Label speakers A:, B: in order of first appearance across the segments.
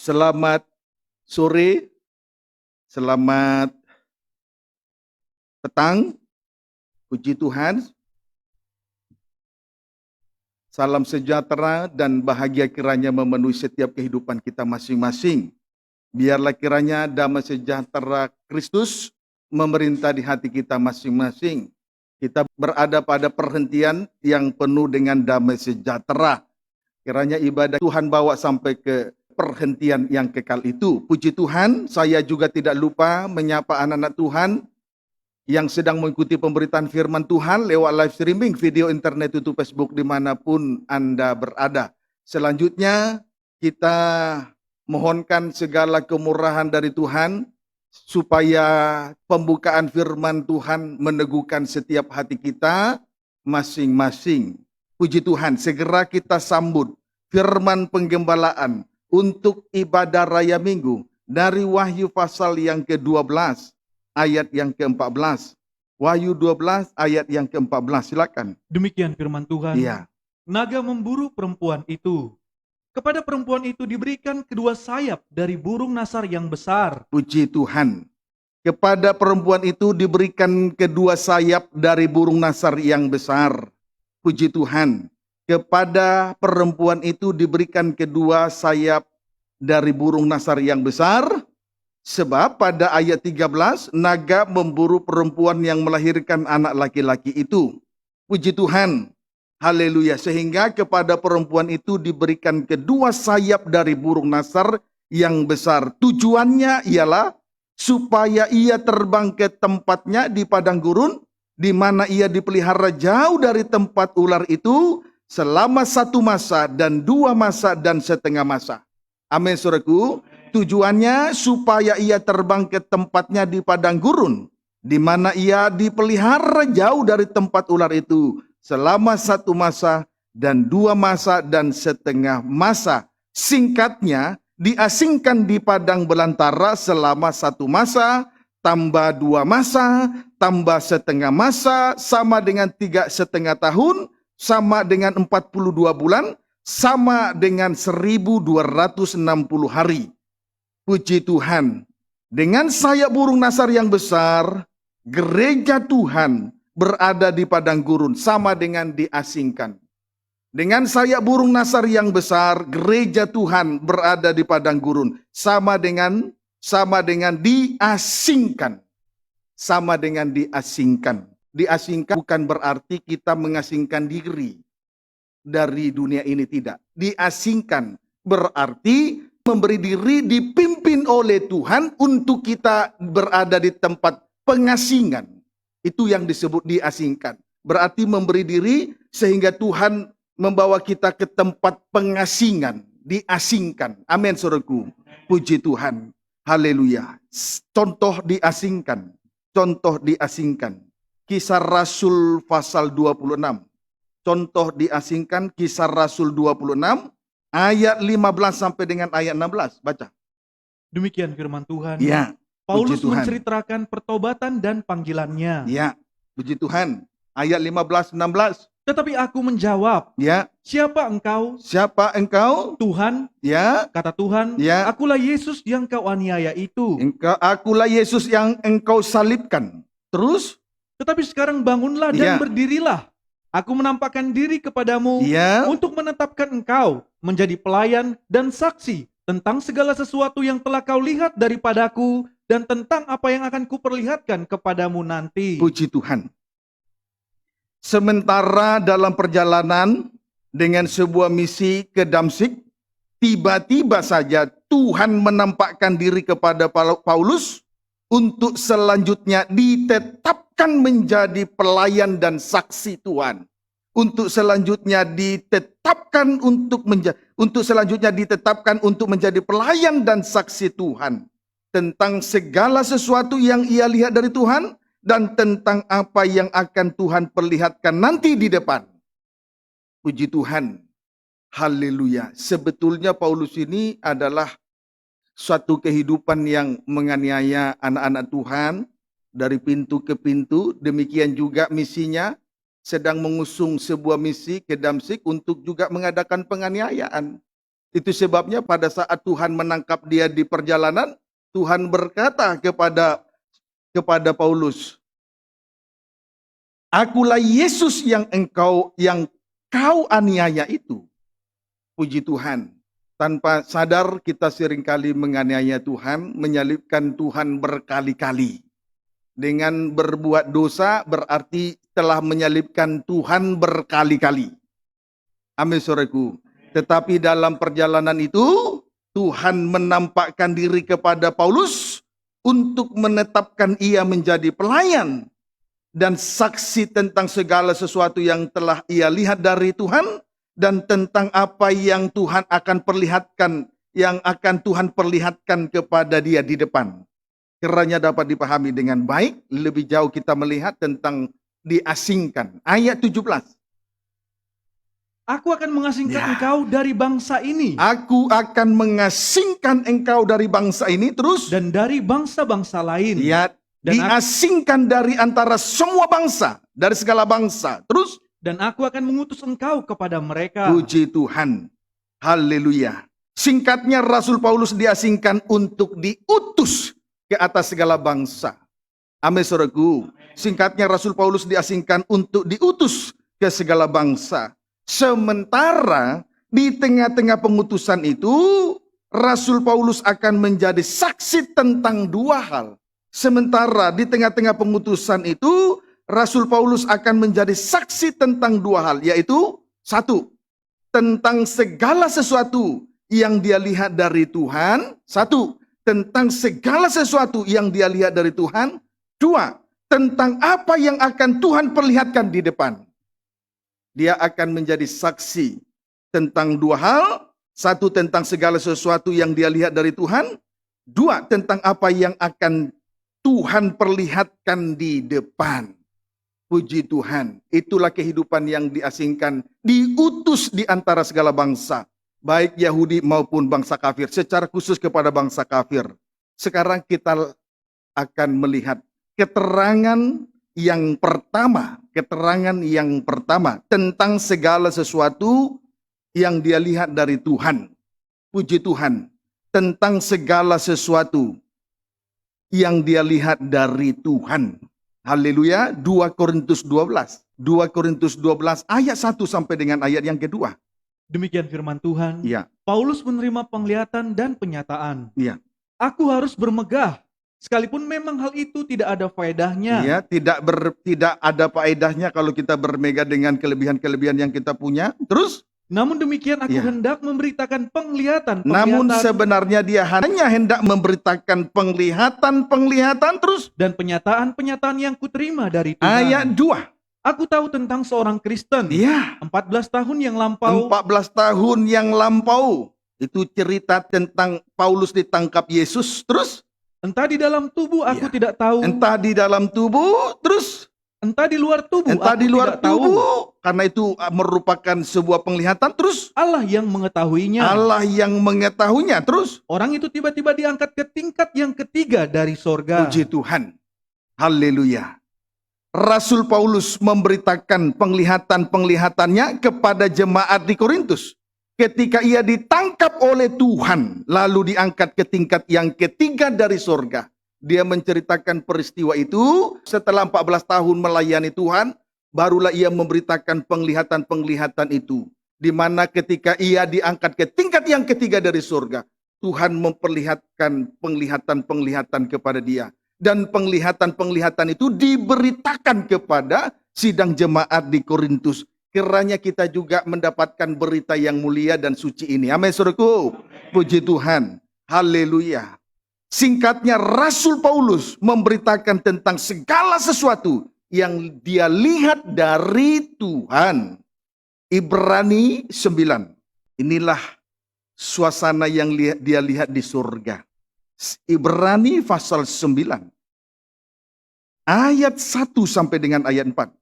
A: Selamat sore, selamat petang, puji Tuhan, salam sejahtera dan bahagia kiranya memenuhi setiap kehidupan kita masing-masing. Biarlah kiranya damai sejahtera Kristus memerintah di hati kita masing-masing. Kita berada pada perhentian yang penuh dengan damai sejahtera. Kiranya ibadah Tuhan bawa sampai ke perhentian yang kekal itu. Puji Tuhan, saya juga tidak lupa menyapa anak-anak Tuhan yang sedang mengikuti pemberitaan firman Tuhan lewat live streaming video internet YouTube Facebook dimanapun Anda berada. Selanjutnya kita mohonkan segala kemurahan dari Tuhan supaya pembukaan firman Tuhan meneguhkan setiap hati kita masing-masing. Puji Tuhan, segera kita sambut firman penggembalaan untuk ibadah raya minggu dari Wahyu pasal yang ke-12 ayat yang ke-14. Wahyu 12 ayat yang ke-14, silakan.
B: Demikian firman Tuhan.
A: Iya.
B: Naga memburu perempuan itu. Kepada perempuan itu diberikan kedua sayap dari burung nasar yang besar.
A: Puji Tuhan. Kepada perempuan itu diberikan kedua sayap dari burung nasar yang besar. Puji Tuhan. Kepada perempuan itu diberikan kedua sayap dari burung nasar yang besar. Sebab pada ayat 13, naga memburu perempuan yang melahirkan anak laki-laki itu. Puji Tuhan. Haleluya. Sehingga kepada perempuan itu diberikan kedua sayap dari burung nasar yang besar. Tujuannya ialah supaya ia terbang ke tempatnya di padang gurun, di mana ia dipelihara jauh dari tempat ular itu, selama 1 masa dan 2 masa dan setengah masa. Amin, saudaraku. Tujuannya supaya ia terbang ke tempatnya di padang gurun, di mana ia dipelihara jauh dari tempat ular itu, selama 1 masa dan 2 masa dan setengah masa. Singkatnya, diasingkan di padang belantara selama 1 masa, tambah 2 masa, tambah setengah masa, sama dengan 3,5 tahun, sama dengan 42 bulan, sama dengan 1260 hari. Puji Tuhan. Dengan sayap burung nasar yang besar, gereja Tuhan berada di padang gurun, sama dengan diasingkan. Dengan sayap burung nasar yang besar, gereja Tuhan berada di padang gurun, sama dengan diasingkan. Sama dengan diasingkan. Diasingkan bukan berarti kita mengasingkan diri dari dunia ini, tidak. Diasingkan berarti memberi diri dipimpin oleh Tuhan untuk kita berada di tempat pengasingan. Itu yang disebut diasingkan. Berarti memberi diri sehingga Tuhan membawa kita ke tempat pengasingan. Diasingkan. Amin, saudaraku. Puji Tuhan. Haleluya. Contoh diasingkan. Contoh diasingkan. Kisah Rasul pasal 26. Contoh diasingkan, Kisah Rasul 26 ayat 15 sampai dengan ayat 16. Baca.
B: Demikian firman Tuhan.
A: Ya.
B: Paulus
A: Tuhan.
B: menceritakan pertobatan dan panggilannya.
A: Ya. Puji Tuhan. Ayat 15-16.
B: Tetapi aku menjawab,
A: Ya.
B: siapa engkau?
A: Siapa engkau?
B: Tuhan,
A: Ya.
B: kata Tuhan,
A: Ya.
B: akulah Yesus yang kau aniaya itu.
A: Akulah Yesus yang engkau salibkan. Terus?
B: Tetapi sekarang bangunlah dan
A: Ya.
B: berdirilah. Aku menampakkan diri kepadamu
A: Ya.
B: untuk menetapkan engkau menjadi pelayan dan saksi tentang segala sesuatu yang telah kau lihat daripadaku dan tentang apa yang akan kuperlihatkan kepadamu nanti.
A: Puji Tuhan. Sementara dalam perjalanan dengan sebuah misi ke Damsyik, tiba-tiba saja Tuhan menampakkan diri kepada Paulus untuk selanjutnya ditetapkan menjadi pelayan dan saksi Tuhan. Untuk selanjutnya ditetapkan untuk menjadi pelayan dan saksi Tuhan tentang segala sesuatu yang ia lihat dari Tuhan dan tentang apa yang akan Tuhan perlihatkan nanti di depan. Puji Tuhan. Haleluya. Sebetulnya Paulus ini adalah suatu kehidupan yang menganiaya anak-anak Tuhan dari pintu ke pintu. Demikian juga misinya, sedang mengusung sebuah misi ke Damsyik untuk juga mengadakan penganiayaan. Itu sebabnya pada saat Tuhan menangkap dia di perjalanan, Tuhan berkata kepada Paulus, "Akulah Yesus yang kau aniaya itu." Puji Tuhan. Tanpa sadar kita seringkali menganiaya Tuhan, menyalibkan Tuhan berkali-kali. Dengan berbuat dosa berarti telah menyalibkan Tuhan berkali-kali. Amin, saudaraku. Tetapi dalam perjalanan itu, Tuhan menampakkan diri kepada Paulus untuk menetapkan ia menjadi pelayan dan saksi tentang segala sesuatu yang telah ia lihat dari Tuhan dan tentang apa yang Tuhan akan perlihatkan, yang akan Tuhan perlihatkan kepada dia di depan. Kiranya dapat dipahami dengan baik. Lebih jauh kita melihat tentang diasingkan. Ayat 17.
B: Aku akan mengasingkan
A: Ya.
B: engkau dari bangsa ini
A: Aku akan mengasingkan engkau dari bangsa ini. Terus.
B: dan dari bangsa-bangsa lain.
A: Lihat.
B: Dan
A: Diasingkan dari antara semua bangsa. Dari segala bangsa. Terus.
B: Dan aku akan mengutus engkau kepada mereka.
A: Puji Tuhan. Haleluya. Singkatnya Rasul Paulus diasingkan untuk diutus ke atas segala bangsa. Amin, saudaraku. Singkatnya Rasul Paulus diasingkan untuk diutus ke segala bangsa. Sementara di tengah-tengah pengutusan itu, Rasul Paulus akan menjadi saksi tentang dua hal. Sementara di tengah-tengah pengutusan itu, Rasul Paulus akan menjadi saksi tentang dua hal, yaitu satu, tentang segala sesuatu yang dia lihat dari Tuhan. Satu, tentang segala sesuatu yang dia lihat dari Tuhan. Dua, tentang apa yang akan Tuhan perlihatkan di depan. Dia akan menjadi saksi tentang dua hal. Satu, tentang segala sesuatu yang dia lihat dari Tuhan. Dua, tentang apa yang akan Tuhan perlihatkan di depan. Puji Tuhan. Itulah kehidupan yang diasingkan, diutus di antara segala bangsa. Baik Yahudi maupun bangsa kafir. Secara khusus kepada bangsa kafir. Sekarang kita akan melihat keterangan yang pertama tentang segala sesuatu yang dia lihat dari Tuhan. Puji Tuhan. Tentang segala sesuatu yang dia lihat dari Tuhan. Haleluya. 2 Korintus 12. 2 Korintus 12 ayat 1 sampai dengan ayat yang kedua.
B: Demikian firman Tuhan.
A: Ya,
B: Paulus menerima penglihatan dan penyataan.
A: ya.
B: Aku harus bermegah, sekalipun memang hal itu tidak ada faedahnya.
A: Ya, tidak ada faedahnya kalau kita bermega dengan kelebihan-kelebihan yang kita punya. Terus,
B: Namun demikian aku
A: Ya.
B: hendak memberitakan penglihatan.
A: namun sebenarnya dia hanya hendak memberitakan penglihatan. Terus,
B: dan penyataan-penyataan yang kuterima dari Tuhan.
A: ayat 2.
B: Aku tahu tentang seorang Kristen.
A: Ya,
B: 14 tahun yang lampau.
A: 14 tahun yang lampau. Itu cerita tentang Paulus ditangkap Yesus. Terus,
B: Entah di dalam tubuh aku
A: Ya.
B: tidak tahu.
A: entah di dalam tubuh. Terus,
B: Entah di luar tubuh
A: entah
B: aku
A: di luar
B: tidak tahu.
A: tubuh. Karena itu merupakan sebuah penglihatan. Terus,
B: Allah yang mengetahuinya.
A: Allah yang mengetahuinya. Terus,
B: Orang itu tiba-tiba diangkat ke tingkat yang ketiga dari sorga.
A: puji Tuhan. Haleluya. Rasul Paulus memberitakan penglihatan-penglihatannya kepada jemaat di Korintus. Ketika ia ditangkap oleh Tuhan, lalu diangkat ke tingkat yang ketiga dari sorga. Dia menceritakan peristiwa itu setelah 14 tahun melayani Tuhan, barulah ia memberitakan penglihatan-penglihatan itu. Di mana ketika ia diangkat ke tingkat yang ketiga dari sorga, Tuhan memperlihatkan penglihatan-penglihatan kepada dia. Dan penglihatan-penglihatan itu diberitakan kepada sidang jemaat di Korintus. Kiranya kita juga mendapatkan berita yang mulia dan suci ini. Amin, saudaraku. Puji Tuhan. Haleluya. Singkatnya, Rasul Paulus memberitakan tentang segala sesuatu yang dia lihat dari Tuhan. Ibrani 9. Inilah suasana yang dia lihat di surga. Ibrani pasal 9. Ayat 1 sampai dengan ayat 4.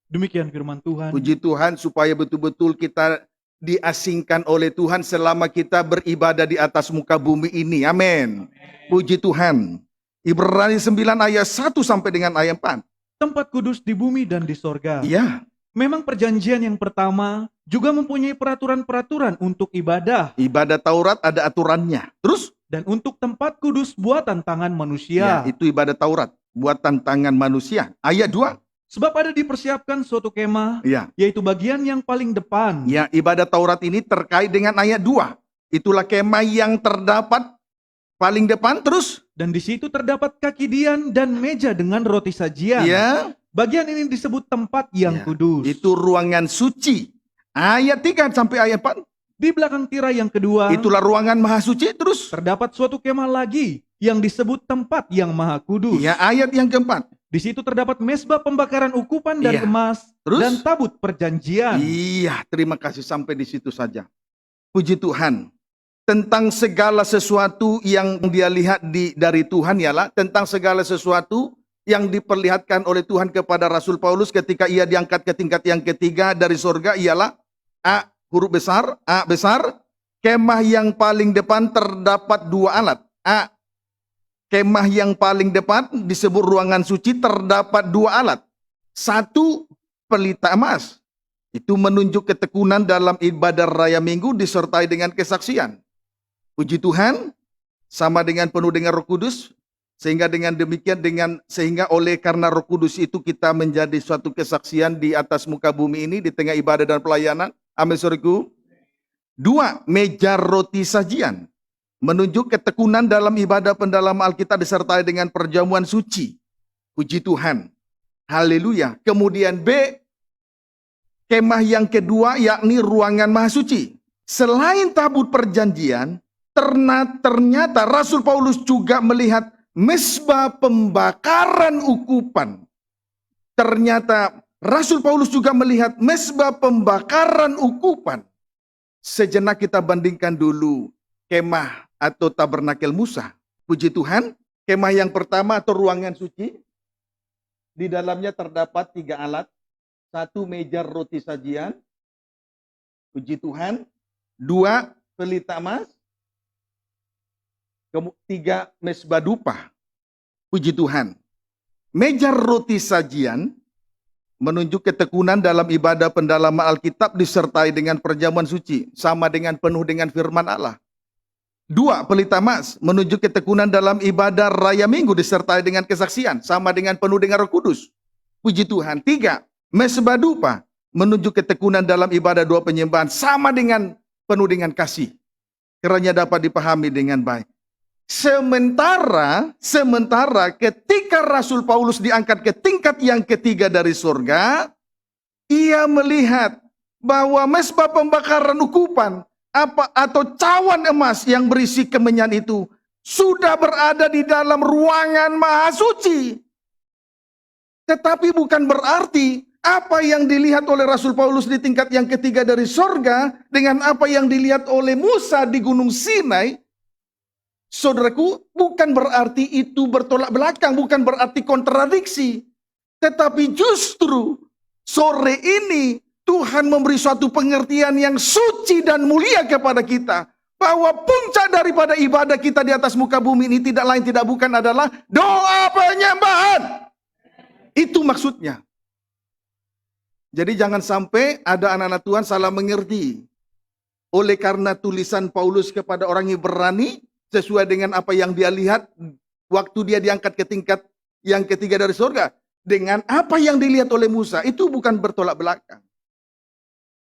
B: Demikian firman Tuhan.
A: Puji Tuhan supaya betul-betul kita diasingkan oleh Tuhan selama kita beribadah di atas muka bumi ini. Amin. Puji Tuhan. Ibrani 9 ayat 1 sampai dengan ayat 4.
B: Tempat kudus di bumi dan di sorga.
A: Iya,
B: Memang perjanjian yang pertama juga mempunyai peraturan-peraturan untuk ibadah
A: Ibadah Taurat ada aturannya. Terus,
B: dan untuk tempat kudus buatan tangan
A: ya,
B: manusia.
A: itu ibadah Taurat, buatan tangan manusia. Ayat 2,
B: Sebab ada dipersiapkan suatu kemah,
A: ya,
B: yaitu bagian yang paling depan.
A: ya, ibadah Taurat ini terkait dengan ayat 2. Itulah kemah yang terdapat paling depan. Terus,
B: Dan di situ terdapat kaki dian dan meja dengan roti sajian.
A: ya,
B: Bagian ini disebut tempat yang
A: ya,
B: kudus.
A: itu ruangan suci. Ayat 3 sampai ayat 4,
B: Di belakang tirai yang kedua,
A: itulah ruangan maha suci. Terus,
B: terdapat suatu kemah lagi yang disebut tempat yang maha kudus.
A: ya, ayat yang keempat,
B: Di situ terdapat mesbah pembakaran ukupan dari
A: Iya.
B: emas
A: Terus?
B: dan tabut perjanjian.
A: iya, terima kasih, sampai di situ saja. Puji Tuhan. Tentang segala sesuatu yang dia lihat dari Tuhan ialah tentang segala sesuatu yang diperlihatkan oleh Tuhan kepada Rasul Paulus ketika ia diangkat ke tingkat yang ketiga dari surga ialah A, huruf besar, A besar, kemah yang paling depan terdapat 2 alat. A, kemah yang paling depan disebut ruangan suci terdapat 2 alat. 1, pelita emas. Itu menunjuk ketekunan dalam ibadah raya minggu disertai dengan kesaksian. Puji Tuhan, sama dengan penuh dengan Roh Kudus, sehingga dengan demikian sehingga oleh karena Roh Kudus itu kita menjadi suatu kesaksian di atas muka bumi ini di tengah ibadah dan pelayanan. Amin, saudaraku. 2, meja roti sajian. Menunjuk ketekunan dalam ibadah pendalaman Alkitab disertai dengan perjamuan suci. Puji Tuhan. Haleluya. Kemudian B, kemah yang kedua yakni ruangan maha suci. Selain tabut perjanjian, ternyata Rasul Paulus juga melihat mesbah pembakaran ukupan. Ternyata Rasul Paulus juga melihat mesbah pembakaran ukupan. Sejenak kita bandingkan dulu kemah atau tabernakel Musa. Puji Tuhan, kemah yang pertama atau ruangan suci, di dalamnya terdapat 3 alat. 1, meja roti sajian. Puji Tuhan. 2, pelita emas. 3, mesbah dupa. Puji Tuhan. Meja roti sajian menunjuk ketekunan dalam ibadah pendalaman Alkitab disertai dengan perjamuan suci. Sama dengan penuh dengan firman Allah. 2, pelita emas menunjuk ketekunan dalam ibadah raya minggu disertai dengan kesaksian. Sama dengan penuh dengan Roh Kudus. Puji Tuhan. 3, mesbah dupa menunjuk ketekunan dalam ibadah doa penyembahan. Sama dengan penuh dengan kasih. Kiranya dapat dipahami dengan baik. Sementara ketika Rasul Paulus diangkat ke tingkat yang ketiga dari surga, ia melihat bahwa mesbah pembakaran ukupan atau cawan emas yang berisi kemenyan itu sudah berada di dalam ruangan maha suci. Tetapi bukan berarti apa yang dilihat oleh Rasul Paulus di tingkat yang ketiga dari surga dengan apa yang dilihat oleh Musa di Gunung Sinai, saudaraku, bukan berarti itu bertolak belakang, bukan berarti kontradiksi. Tetapi justru sore ini Tuhan memberi suatu pengertian yang suci dan mulia kepada kita. Bahwa puncak daripada ibadah kita di atas muka bumi ini tidak lain tidak bukan adalah doa penyembahan. Itu maksudnya. Jadi jangan sampai ada anak-anak Tuhan salah mengerti. Oleh karena tulisan Paulus kepada orang Ibrani, sesuai dengan apa yang dia lihat waktu dia diangkat ke tingkat yang ketiga dari surga. Dengan apa yang dilihat oleh Musa, itu bukan bertolak belakang.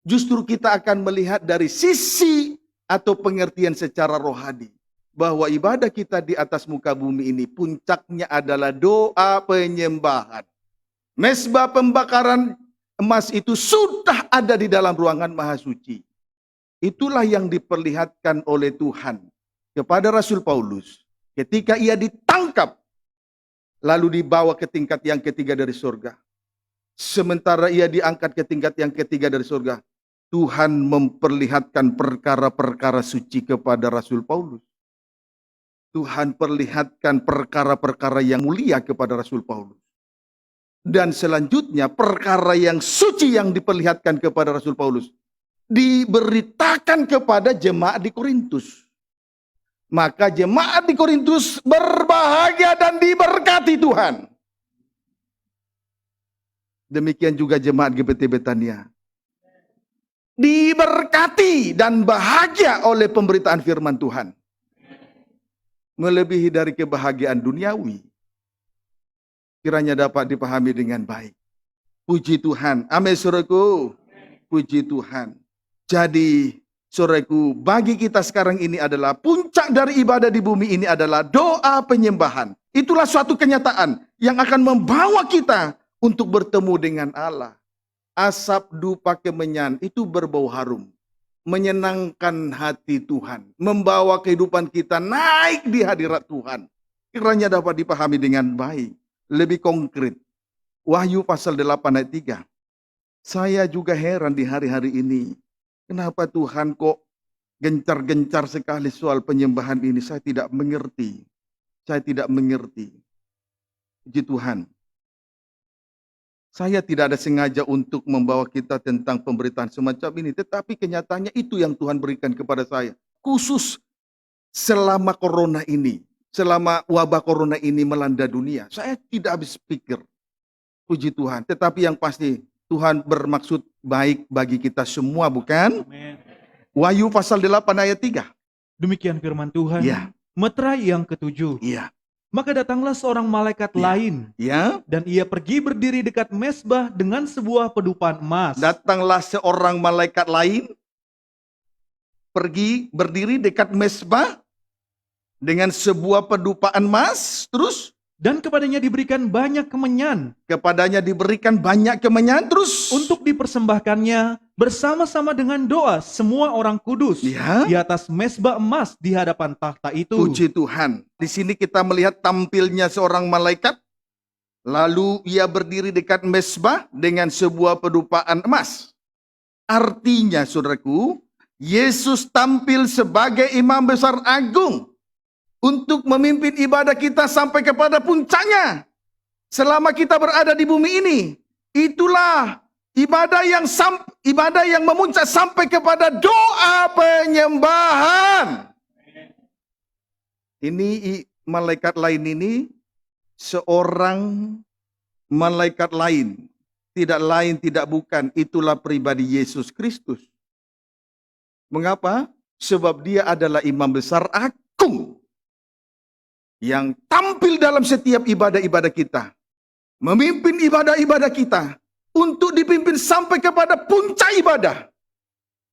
A: Justru kita akan melihat dari sisi atau pengertian secara rohani. Bahwa ibadah kita di atas muka bumi ini puncaknya adalah doa penyembahan. Mesbah pembakaran emas itu sudah ada di dalam ruangan maha suci. Itulah yang diperlihatkan oleh Tuhan kepada Rasul Paulus ketika ia ditangkap lalu dibawa ke tingkat yang ketiga dari surga. Sementara ia diangkat ke tingkat yang ketiga dari surga, Tuhan memperlihatkan perkara-perkara suci kepada Rasul Paulus. Tuhan perlihatkan perkara-perkara yang mulia kepada Rasul Paulus. Dan selanjutnya perkara yang suci yang diperlihatkan kepada Rasul Paulus diberitakan kepada jemaat di Korintus. Maka jemaat di Korintus berbahagia dan diberkati Tuhan. Demikian juga jemaat GBT Betania. diberkati dan bahagia oleh pemberitaan firman Tuhan. Melebihi dari kebahagiaan duniawi. Kiranya dapat dipahami dengan baik. Puji Tuhan. Amin, saudaraku. Puji Tuhan. Jadi, saudaraku, bagi kita sekarang ini adalah puncak dari ibadah di bumi ini adalah doa penyembahan. Itulah suatu kenyataan yang akan membawa kita untuk bertemu dengan Allah. Asap dupa kemenyan itu berbau harum. Menyenangkan hati Tuhan. Membawa kehidupan kita naik di hadirat Tuhan. Kiranya dapat dipahami dengan baik. Lebih konkret. Wahyu pasal 8 ayat 3. Saya juga heran di hari-hari ini. Kenapa Tuhan kok gencar-gencar sekali soal penyembahan ini. Saya tidak mengerti. Saya tidak mengerti. Puji Tuhan. Saya tidak ada sengaja untuk membawa kita tentang pemberitaan semacam ini. Tetapi kenyataannya itu yang Tuhan berikan kepada saya. Khusus selama corona ini. Selama wabah corona ini melanda dunia. Saya tidak habis pikir. Puji Tuhan. Tetapi yang pasti Tuhan bermaksud baik bagi kita semua, bukan?
B: Amin.
A: Wahyu pasal 8 ayat 3.
B: Demikian firman Tuhan.
A: Ya.
B: Meterai yang ketujuh.
A: Iya.
B: Maka datanglah seorang malaikat
A: Ya.
B: lain.
A: Ya.
B: Dan ia pergi berdiri dekat mezbah dengan sebuah pedupaan emas.
A: Datanglah seorang malaikat lain. Pergi berdiri dekat mezbah. Dengan sebuah pedupaan emas. Terus.
B: Dan kepadanya diberikan banyak kemenyan.
A: Kepadanya diberikan banyak kemenyan. Terus.
B: Untuk dipersembahkannya bersama-sama dengan doa semua orang kudus.
A: Ya.
B: Di atas mezbah emas di hadapan takhta itu.
A: Puji Tuhan. Di sini kita melihat tampilnya seorang malaikat. Lalu ia berdiri dekat mezbah dengan sebuah pedupaan emas. Artinya, saudaraku, Yesus tampil sebagai imam besar agung untuk memimpin ibadah kita sampai kepada puncaknya. Selama kita berada di bumi ini, itulah ibadah yang memuncak sampai kepada doa penyembahan. Ini malaikat lain ini seorang malaikat lain, tidak bukan, itulah pribadi Yesus Kristus. Mengapa? Sebab dia adalah imam besar agung yang tampil dalam setiap ibadah-ibadah kita. Memimpin ibadah-ibadah kita untuk dipimpin sampai kepada puncak ibadah.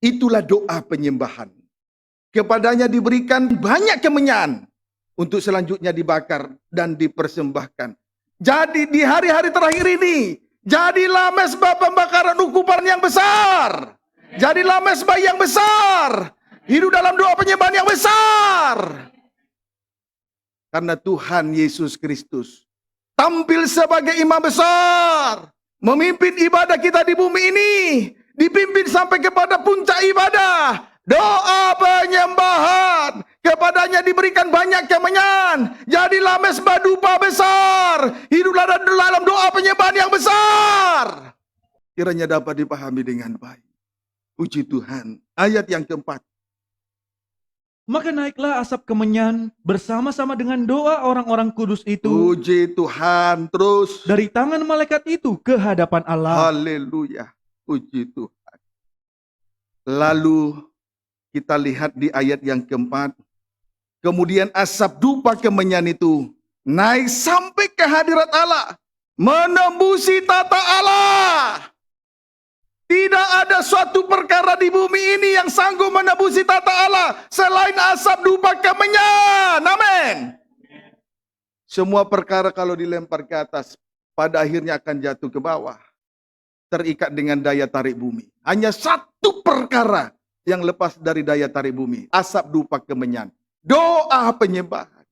A: Itulah doa penyembahan. Kepadanya diberikan banyak kemenyan untuk selanjutnya dibakar dan dipersembahkan. Jadi di hari-hari terakhir ini, jadilah mezbah pembakaran ukuran yang besar. Jadilah mezbah yang besar. Hidup dalam doa penyembahan yang besar. Karena Tuhan Yesus Kristus tampil sebagai imam besar. Memimpin ibadah kita di bumi ini. Dipimpin sampai kepada puncak ibadah. Doa penyembahan. Kepadanya diberikan banyak kemenyan. Jadilah mezbah dupa besar. Hiduplah dalam doa penyembahan yang besar. Kiranya dapat dipahami dengan baik. Puji Tuhan. Ayat yang keempat.
B: Maka naiklah asap kemenyan bersama-sama dengan doa orang-orang kudus itu
A: Puji Tuhan. Terus.
B: dari tangan malaikat itu ke hadapan Allah.
A: Haleluya. Puji Tuhan. Lalu kita lihat di ayat yang keempat. Kemudian asap dupa kemenyan itu naik sampai ke hadirat Allah. Menembusi tata Allah. Tidak ada suatu perkara di bumi ini yang sanggup menembusi tata Allah selain asap dupa kemenyan. Amin. Semua perkara kalau dilempar ke atas, pada akhirnya akan jatuh ke bawah. Terikat dengan daya tarik bumi. Hanya satu perkara yang lepas dari daya tarik bumi. Asap dupa kemenyan. Doa penyembahan.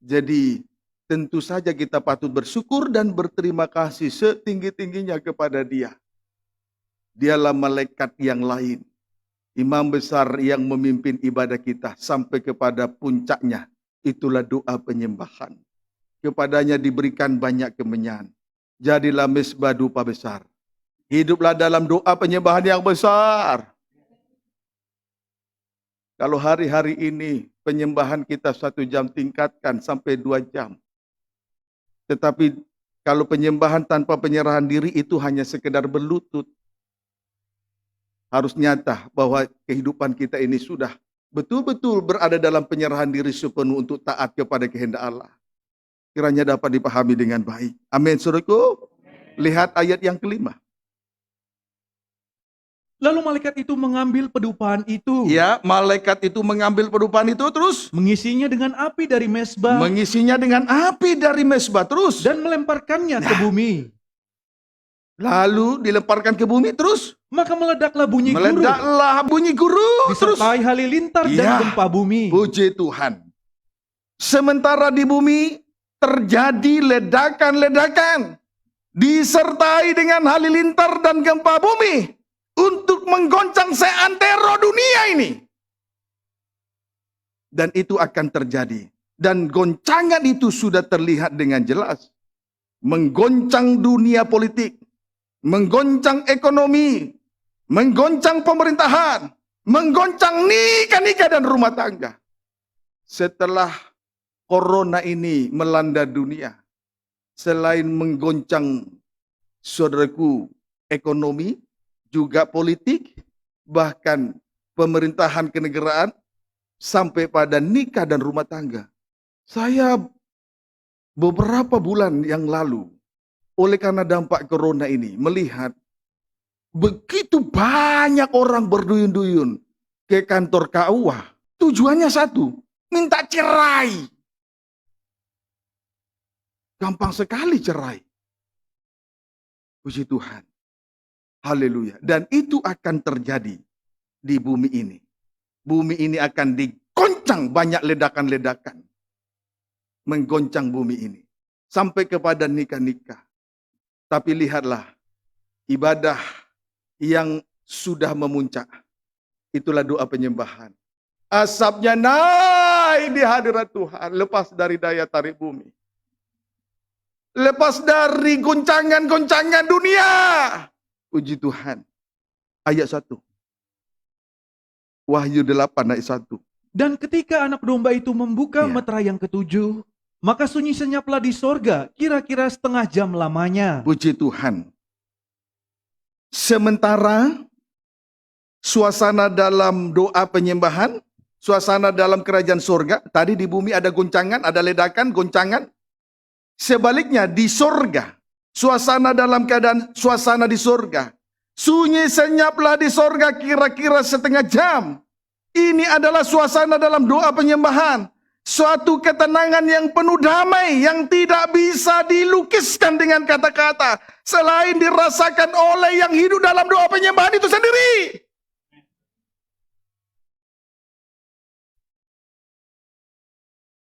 A: Jadi tentu saja kita patut bersyukur dan berterima kasih setinggi-tingginya kepada Dia. Dialah malaikat yang lain. Imam besar yang memimpin ibadah kita sampai kepada puncaknya. Itulah doa penyembahan. Kepadanya diberikan banyak kemenyan. Jadilah mezbah dupa besar. Hiduplah dalam doa penyembahan yang besar. Kalau hari-hari ini penyembahan kita 1 jam tingkatkan sampai 2 jam. Tetapi kalau penyembahan tanpa penyerahan diri itu hanya sekedar berlutut. harus nyata bahwa kehidupan kita ini sudah betul-betul berada dalam penyerahan diri sepenuh untuk taat kepada kehendak Allah. Kiranya dapat dipahami dengan baik. Amin, saudaraku. Lihat ayat yang kelima.
B: Lalu malaikat itu mengambil pedupaan itu,
A: Ya, malaikat itu mengambil pedupaan itu terus
B: mengisinya dengan api dari mesbah,
A: mengisinya dengan api dari mesbah terus.
B: dan melemparkannya ke bumi.
A: Lalu dilemparkan ke bumi terus
B: Maka meledaklah bunyi guru,
A: meledaklah bunyi guru terus.
B: disertai halilintar
A: Ya.
B: dan gempa bumi.
A: Puji Tuhan. Sementara di bumi terjadi ledakan-ledakan disertai dengan halilintar dan gempa bumi untuk menggoncang seantero dunia ini. Dan itu akan terjadi. Dan goncangan itu sudah terlihat dengan jelas. Menggoncang dunia politik, menggoncang ekonomi, menggoncang pemerintahan, menggoncang nikah-nikah dan rumah tangga. Setelah corona ini melanda dunia, selain menggoncang, saudaraku, ekonomi, juga politik, bahkan pemerintahan kenegaraan, sampai pada nikah dan rumah tangga. Saya beberapa bulan yang lalu, oleh karena dampak corona ini, melihat begitu banyak orang berduyun-duyun ke kantor KUA. Tujuannya satu, minta cerai. Gampang sekali cerai. Puji Tuhan. Haleluya. Dan itu akan terjadi di bumi ini. Bumi ini akan digoncang banyak ledakan-ledakan. Menggoncang bumi ini. Sampai kepada nikah-nikah. Tapi lihatlah, ibadah yang sudah memuncak. Itulah doa penyembahan. Asapnya naik di hadirat Tuhan. Lepas dari daya tarik bumi. Lepas dari goncangan-goncangan dunia. Puji Tuhan. Ayat 1. Wahyu 8 ayat 1.
B: Dan ketika anak domba itu membuka
A: Ya.
B: meterai yang ketujuh, maka sunyi senyaplah di sorga, kira-kira setengah jam lamanya.
A: Puji Tuhan. Sementara suasana dalam doa penyembahan, suasana dalam kerajaan sorga, tadi di bumi ada goncangan, ada ledakan, goncangan. Sebaliknya di sorga, suasana dalam keadaan suasana di sorga. Sunyi senyaplah di sorga kira-kira setengah jam. Ini adalah suasana dalam doa penyembahan. Suatu ketenangan yang penuh damai yang tidak bisa dilukiskan dengan kata-kata. Selain dirasakan oleh yang hidup dalam doa penyembahan itu sendiri.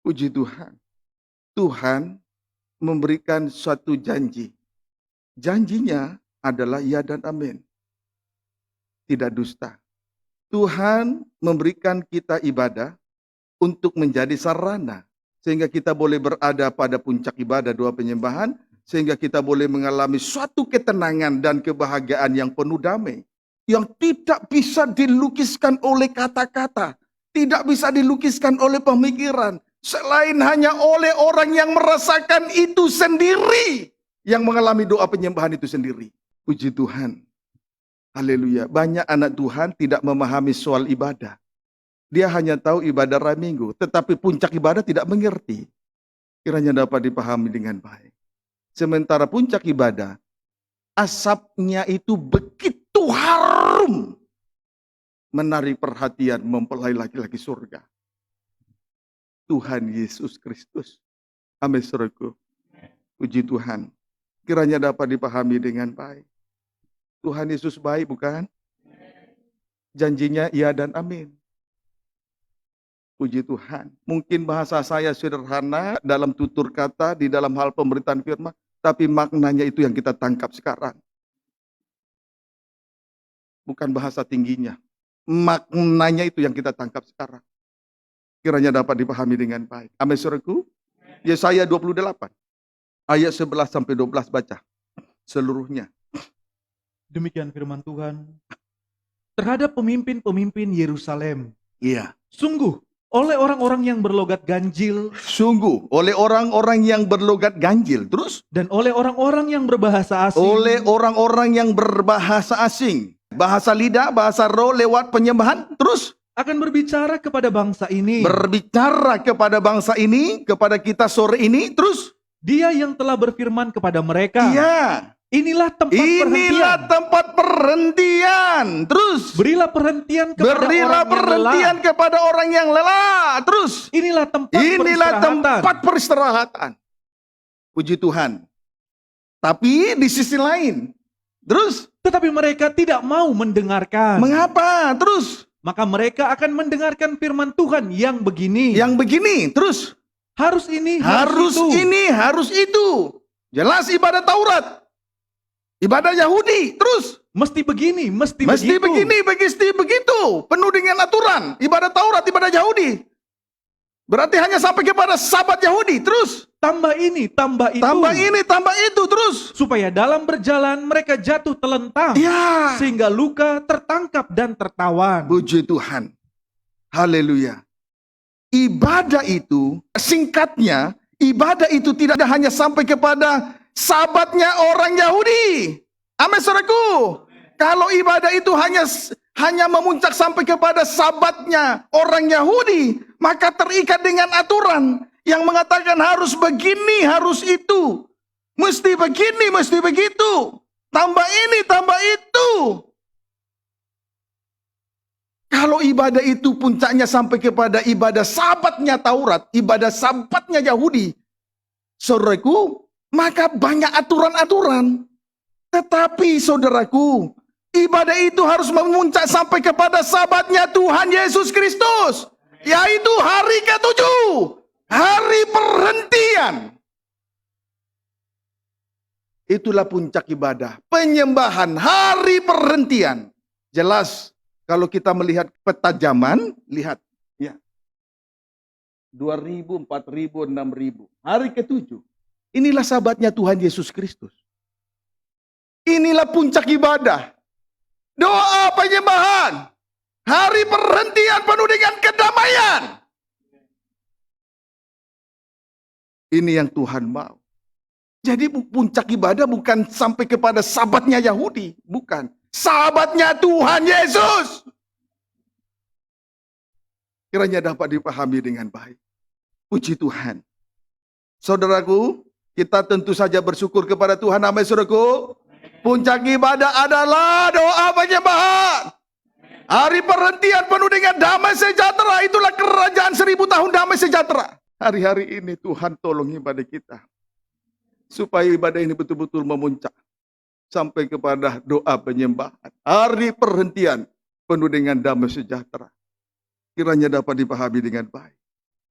A: Puji Tuhan. Tuhan memberikan suatu janji. Janjinya adalah ya dan amin. Tidak dusta. Tuhan memberikan kita ibadah untuk menjadi sarana. Sehingga kita boleh berada pada puncak ibadah doa penyembahan. Sehingga kita boleh mengalami suatu ketenangan dan kebahagiaan yang penuh damai. Yang tidak bisa dilukiskan oleh kata-kata. Tidak bisa dilukiskan oleh pemikiran. Selain hanya oleh orang yang merasakan itu sendiri. Yang mengalami doa penyembahan itu sendiri. Puji Tuhan. Haleluya. Banyak anak Tuhan tidak memahami soal ibadah. Dia hanya tahu ibadah hari Minggu. Tetapi puncak ibadah tidak mengerti. Kiranya dapat dipahami dengan baik. Sementara puncak ibadah, asapnya itu begitu harum. Menarik perhatian mempelai laki-laki surga. Tuhan Yesus Kristus. Amin, saudaraku. Puji Tuhan. Kiranya dapat dipahami dengan baik. Tuhan Yesus baik, bukan? Janjinya iya dan amin. Puji Tuhan. Mungkin bahasa saya sederhana dalam tutur kata, di dalam hal pemberitaan firman, tapi maknanya itu yang kita tangkap sekarang. Bukan bahasa tingginya. Maknanya itu yang kita tangkap sekarang. Kiranya dapat dipahami dengan baik. Amin, saudaraku. Yesaya 28. Ayat 11 sampai 12 baca. Seluruhnya.
B: Demikian firman Tuhan. Terhadap pemimpin-pemimpin Yerusalem.
A: Iya.
B: Sungguh, oleh orang-orang yang berlogat ganjil,
A: Sungguh, oleh orang-orang yang berlogat ganjil. Terus?
B: dan oleh orang-orang yang berbahasa asing,
A: Oleh orang-orang yang berbahasa asing. bahasa lidah, bahasa roh lewat penyembahan. Terus
B: akan berbicara kepada bangsa ini.
A: berbicara kepada bangsa ini, kepada kita sore ini. Terus
B: Dia yang telah berfirman kepada mereka.
A: iya,
B: Inilah tempat
A: inilah
B: perhentian.
A: tempat perhentian. Terus
B: Berilah perhentian kepada
A: berilah
B: orang yang
A: perhentian
B: lelah.
A: kepada orang yang lelah. Terus
B: Inilah tempat
A: inilah
B: peristirahatan.
A: tempat peristirahatan. Puji Tuhan. Tapi di sisi lain, terus
B: Tetapi mereka tidak mau mendengarkan.
A: mengapa? Terus
B: Maka mereka akan mendengarkan firman Tuhan yang begini.
A: yang begini, terus
B: Harus ini,
A: harus
B: itu.
A: ini, harus itu. Jelas ibadah Taurat, ibadah Yahudi. Terus
B: Mesti begini, mesti begitu.
A: begini, mesti begitu. Penuh dengan aturan. Ibadah Taurat, ibadah Yahudi. Berarti hanya sampai kepada sabat Yahudi. Terus
B: Tambah ini, tambah itu.
A: tambah ini, tambah itu. Terus
B: Supaya dalam berjalan mereka jatuh telentang.
A: ya,
B: Sehingga luka, tertangkap, dan tertawan.
A: puji Tuhan. Haleluya. Ibadah itu, singkatnya, ibadah itu tidak hanya sampai kepada sabatnya orang Yahudi. Amin, saudaraku. Kalau ibadah itu hanya memuncak sampai kepada sabatnya orang Yahudi, maka terikat dengan aturan yang mengatakan harus begini, harus itu. Mesti begini, mesti begitu. Tambah ini, tambah itu. Kalau ibadah itu puncaknya sampai kepada ibadah sabatnya Taurat, ibadah sabatnya Yahudi, saudaraku, maka banyak aturan-aturan. Tetapi saudaraku, ibadah itu harus memuncak sampai kepada sabatnya Tuhan Yesus Kristus, yaitu hari ke-7, hari perhentian. Itulah puncak ibadah, penyembahan, hari perhentian. Jelas kalau kita melihat peta zaman, lihat ya. 2000, 4000, 6000. Hari ke-7. Inilah sabatnya Tuhan Yesus Kristus. Inilah puncak ibadah. Doa penyembahan. Hari perhentian penuh dengan kedamaian. Ini yang Tuhan mau. Jadi puncak ibadah bukan sampai kepada sabatnya Yahudi. Bukan. Sabatnya Tuhan Yesus. Kiranya dapat dipahami dengan baik. Puji Tuhan. Saudaraku, kita tentu saja bersyukur kepada Tuhan. Amin, saudaraku. Puncak ibadah adalah doa penyembahan. Hari perhentian penuh dengan damai sejahtera. Itulah kerajaan 1000 tahun damai sejahtera. Hari-hari ini Tuhan tolong ibadah kita. Supaya ibadah ini betul-betul memuncak. Sampai kepada doa penyembahan. Hari perhentian penuh dengan damai sejahtera. Kiranya dapat dipahami dengan baik.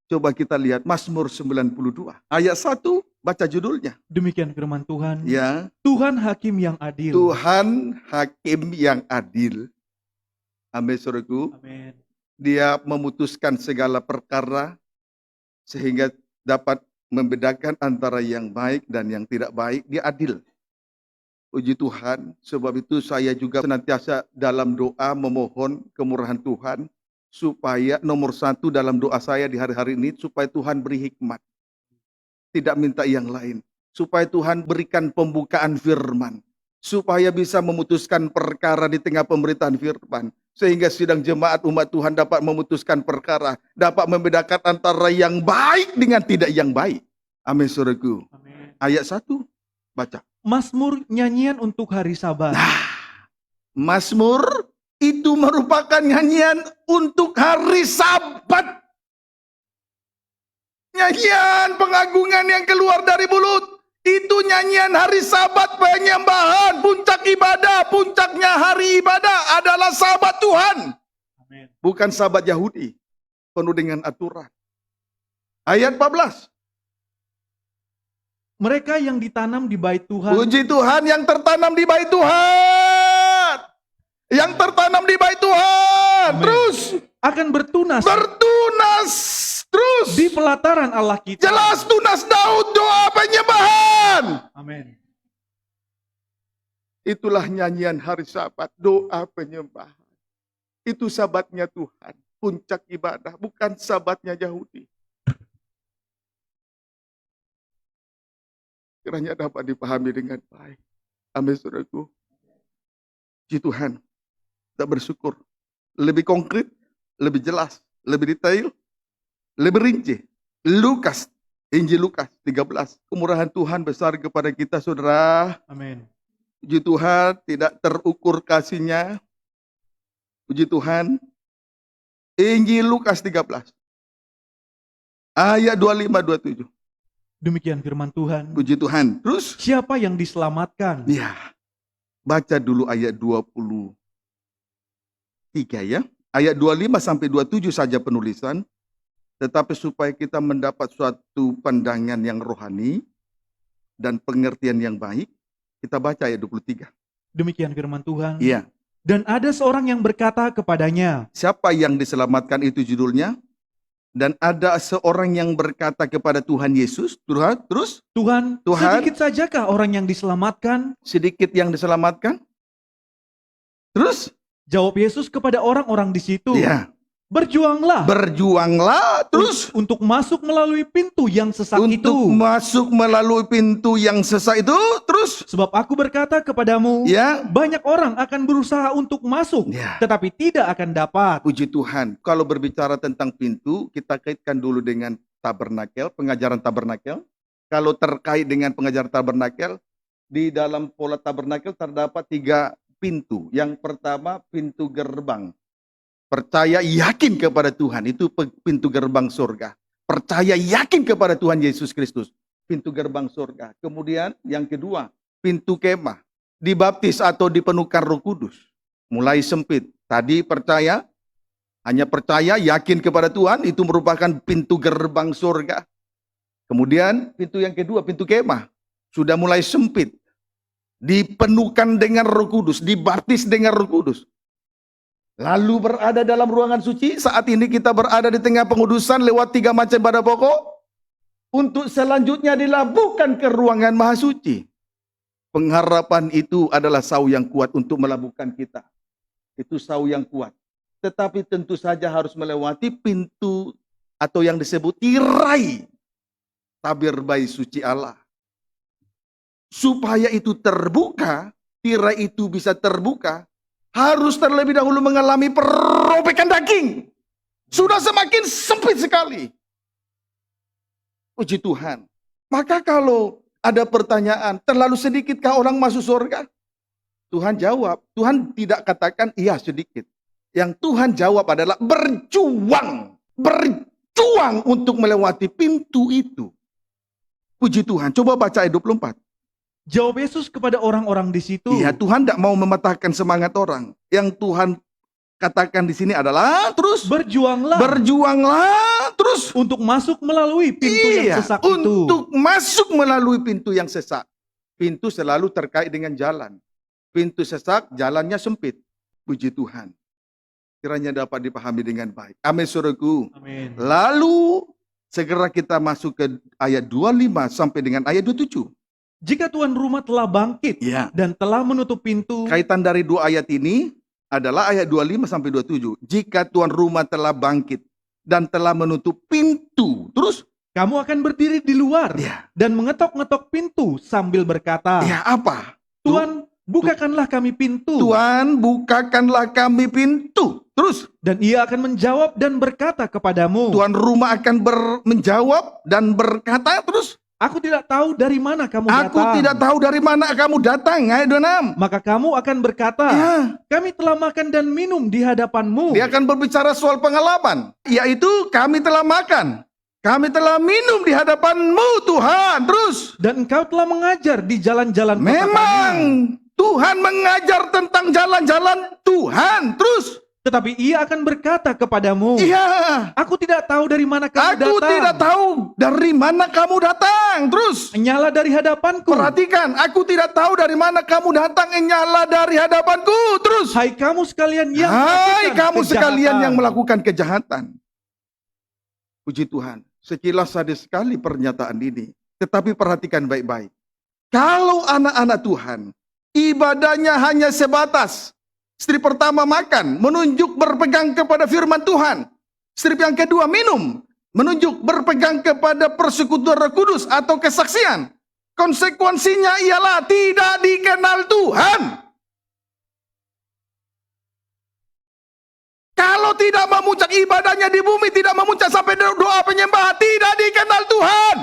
A: Coba kita lihat Mazmur 92. Ayat 1, baca judulnya.
B: Demikian firman Tuhan.
A: Ya,
B: Tuhan hakim yang adil.
A: Tuhan hakim yang adil. Amin, saudaraku.
B: Amin.
A: Dia memutuskan segala perkara sehingga dapat membedakan antara yang baik dan yang tidak baik. Dia adil. Puji Tuhan, sebab itu saya juga senantiasa dalam doa memohon kemurahan Tuhan, supaya nomor 1 dalam doa saya di hari-hari ini, supaya Tuhan beri hikmat. Tidak minta yang lain. Supaya Tuhan berikan pembukaan firman. Supaya bisa memutuskan perkara di tengah pemberitaan firman. Sehingga sidang jemaat umat Tuhan dapat memutuskan perkara. Dapat membedakan antara yang baik dengan tidak yang baik. Amin, saudaraku.
B: Amin.
A: Ayat 1, baca.
B: Mazmur nyanyian untuk hari Sabat.
A: Mazmur itu merupakan nyanyian untuk hari Sabat. Nyanyian pengagungan yang keluar dari mulut. Itu nyanyian hari Sabat penyembahan. Puncak ibadah, puncaknya hari ibadah adalah Sabat Tuhan.
B: Amin.
A: Bukan Sabat Yahudi. Penuh dengan aturan. Ayat 14.
B: Mereka yang ditanam di bait Tuhan.
A: Puji Tuhan yang tertanam di bait Tuhan. Yang tertanam di bait Tuhan.
B: Amin.
A: Terus
B: Akan bertunas
A: bertunas. Terus
B: di pelataran Allah kita.
A: jelas tunas daun doa penyembahan.
B: Amin.
A: Itulah nyanyian hari Sabat, doa penyembahan. Itu sabatnya Tuhan, puncak ibadah, bukan sabatnya Yahudi. Kiranya dapat dipahami dengan baik. Amin, saudaraku. Puji Tuhan. tak bersyukur. Lebih konkret, lebih jelas, lebih detail, lebih rinci. Lukas, Injil Lukas 13. Kemurahan Tuhan besar kepada kita, saudara.
B: Amin.
A: Puji Tuhan, tidak terukur kasih-Nya. Puji Tuhan. Injil Lukas 13. Ayat 25-27.
B: Demikian firman Tuhan.
A: Puji Tuhan. Terus?
B: Siapa yang diselamatkan?
A: Ya. Baca dulu ayat 23 ya. Ayat 25-27 saja penulisan. Tetapi supaya kita mendapat suatu pandangan yang rohani dan pengertian yang baik, kita baca ayat 23.
B: Demikian firman Tuhan.
A: Iya.
B: Dan ada seorang yang berkata kepadanya.
A: Siapa yang diselamatkan itu judulnya? Dan ada seorang yang berkata kepada Tuhan Yesus, terus
B: Tuhan, sedikit sajakah orang yang diselamatkan?
A: Sedikit yang diselamatkan? Terus?
B: Jawab Yesus kepada orang-orang di situ.
A: Iya.
B: Berjuanglah.
A: Berjuanglah, terus?
B: Untuk masuk melalui pintu yang sesak itu.
A: Untuk masuk melalui pintu yang sesak itu, terus?
B: Sebab aku berkata kepadamu,
A: Ya.
B: banyak orang akan berusaha untuk masuk,
A: Ya.
B: tetapi tidak akan dapat.
A: Puji Tuhan. Kalau berbicara tentang pintu, kita kaitkan dulu dengan tabernakel, pengajaran tabernakel. Kalau terkait dengan pengajaran tabernakel, di dalam pola tabernakel terdapat 3 pintu. Yang pertama, pintu gerbang. Percaya yakin kepada Tuhan, itu pintu gerbang surga. Percaya yakin kepada Tuhan Yesus Kristus, pintu gerbang surga. Kemudian yang kedua, pintu kemah. Dibaptis atau dipenuhkan Roh Kudus. Mulai sempit. Tadi percaya, hanya percaya, yakin kepada Tuhan, itu merupakan pintu gerbang surga. Kemudian pintu yang kedua, pintu kemah. Sudah mulai sempit. Dipenuhkan dengan Roh Kudus, dibaptis dengan Roh Kudus. Lalu berada dalam ruangan suci. Saat ini kita berada di tengah pengudusan lewat 3 macam ibadah pokok. Untuk selanjutnya dilabuhkan ke ruangan maha suci. Pengharapan itu adalah sau yang kuat untuk melabuhkan kita. Itu sau yang kuat. Tetapi tentu saja harus melewati pintu atau yang disebut tirai tabir bayi suci Allah. Supaya itu terbuka, tirai itu bisa terbuka, harus terlebih dahulu mengalami perobekan daging. Sudah semakin sempit sekali. Puji Tuhan. Maka kalau ada pertanyaan, terlalu sedikitkah orang masuk surga? Tuhan jawab, Tuhan tidak katakan iya sedikit. Yang Tuhan jawab adalah berjuang. Berjuang untuk melewati pintu itu. Puji Tuhan. Coba baca ayat 24.
B: Jawab Yesus kepada orang-orang di situ.
A: Iya, Tuhan tidak mau mematahkan semangat orang. Yang Tuhan katakan di sini adalah terus
B: Berjuanglah.
A: Berjuanglah terus
B: Untuk masuk melalui pintu yang sesak itu.
A: Untuk masuk melalui pintu yang sesak. Pintu selalu terkait dengan jalan. Pintu sesak, jalannya sempit. Puji Tuhan. Kiranya dapat dipahami dengan baik. Amin, saudaraku.
B: Amin.
A: Lalu segera kita masuk ke ayat 25 sampai dengan ayat 27.
B: Jika tuan rumah telah bangkit
A: Ya.
B: dan telah menutup pintu,
A: Kaitan dari 2 ayat ini adalah ayat 25 sampai 27. Jika tuan rumah telah bangkit dan telah menutup pintu, terus
B: kamu akan berdiri di luar
A: ya,
B: dan mengetok-ngetok pintu sambil berkata,
A: ya apa?
B: Tuhan, bukakanlah kami pintu.
A: Tuhan, bukakanlah kami pintu. Terus
B: Dan ia akan menjawab dan berkata kepadamu,
A: tuan rumah akan menjawab dan berkata, terus
B: aku tidak tahu dari mana kamu
A: aku
B: datang.
A: tidak tahu dari mana kamu datang. Ayat 26.
B: Maka kamu akan berkata,
A: Ya,
B: kami telah makan dan minum di hadapanmu.
A: dia akan berbicara soal pengalaman, yaitu kami telah makan, kami telah minum di hadapanmu Tuhan. Terus
B: Dan engkau telah mengajar di jalan-jalan kota
A: memang
B: kami.
A: Tuhan mengajar tentang jalan-jalan Tuhan. Terus
B: Tetapi ia akan berkata kepadamu,
A: iya,
B: aku tidak tahu dari mana kamu
A: aku
B: datang.
A: tidak tahu dari mana kamu datang. Terus
B: Nyala dari hadapanku.
A: perhatikan, aku tidak tahu dari mana kamu datang, nyala dari hadapanku. Terus
B: Hai kamu sekalian yang
A: hai
B: melakukan
A: kamu sekalian
B: kejahatan.
A: yang melakukan kejahatan. Puji Tuhan. Sekilas sadis sekali pernyataan ini. Tetapi perhatikan baik-baik. Kalau anak-anak Tuhan, ibadahnya hanya sebatas strip pertama makan, menunjuk berpegang kepada firman Tuhan. Strip yang kedua minum, menunjuk berpegang kepada persekutuan Roh Kudus atau kesaksian. Konsekuensinya ialah tidak dikenal Tuhan. Kalau tidak memuncak ibadahnya di bumi, tidak memuncak sampai doa penyembahan, tidak dikenal Tuhan.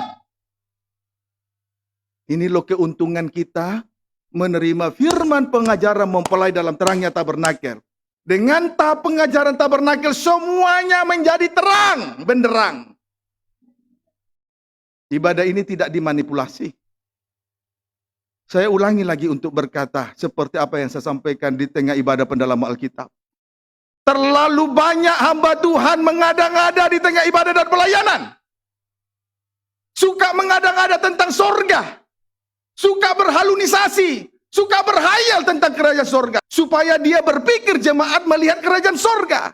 A: Ini loh keuntungan kita menerima firman pengajaran mempelai dalam terangnya tabernakel. Dengan pengajaran tabernakel semuanya menjadi terang, benderang. Ibadah ini tidak dimanipulasi. Saya ulangi lagi untuk berkata seperti apa yang saya sampaikan di tengah ibadah pendalaman Alkitab. Terlalu banyak hamba Tuhan mengada-ngada di tengah ibadah dan pelayanan. Suka mengada-ngada tentang sorga. Suka berhalunisasi. Suka berhayal tentang kerajaan sorga. Supaya dia berpikir jemaat melihat kerajaan sorga.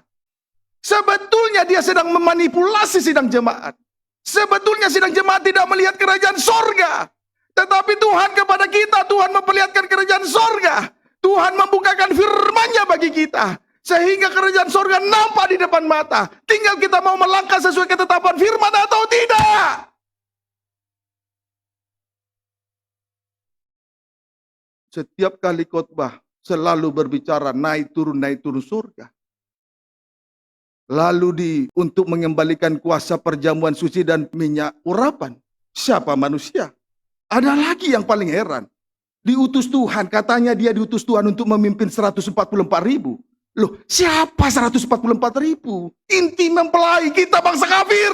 A: Sebetulnya dia sedang memanipulasi sidang jemaat. Sebetulnya sidang jemaat tidak melihat kerajaan sorga. Tetapi Tuhan kepada kita, Tuhan memperlihatkan kerajaan sorga. Tuhan membukakan firman-Nya bagi kita. Sehingga kerajaan sorga nampak di depan mata. Tinggal kita mau melangkah sesuai ketetapan firman atau tidak. Setiap kali khotbah selalu berbicara naik turun surga. Lalu untuk mengembalikan kuasa perjamuan suci dan minyak urapan. Siapa manusia? Ada lagi yang paling heran. Diutus Tuhan, katanya dia diutus Tuhan untuk memimpin 144.000. Loh, siapa 144.000? Inti mempelai, kita bangsa kafir.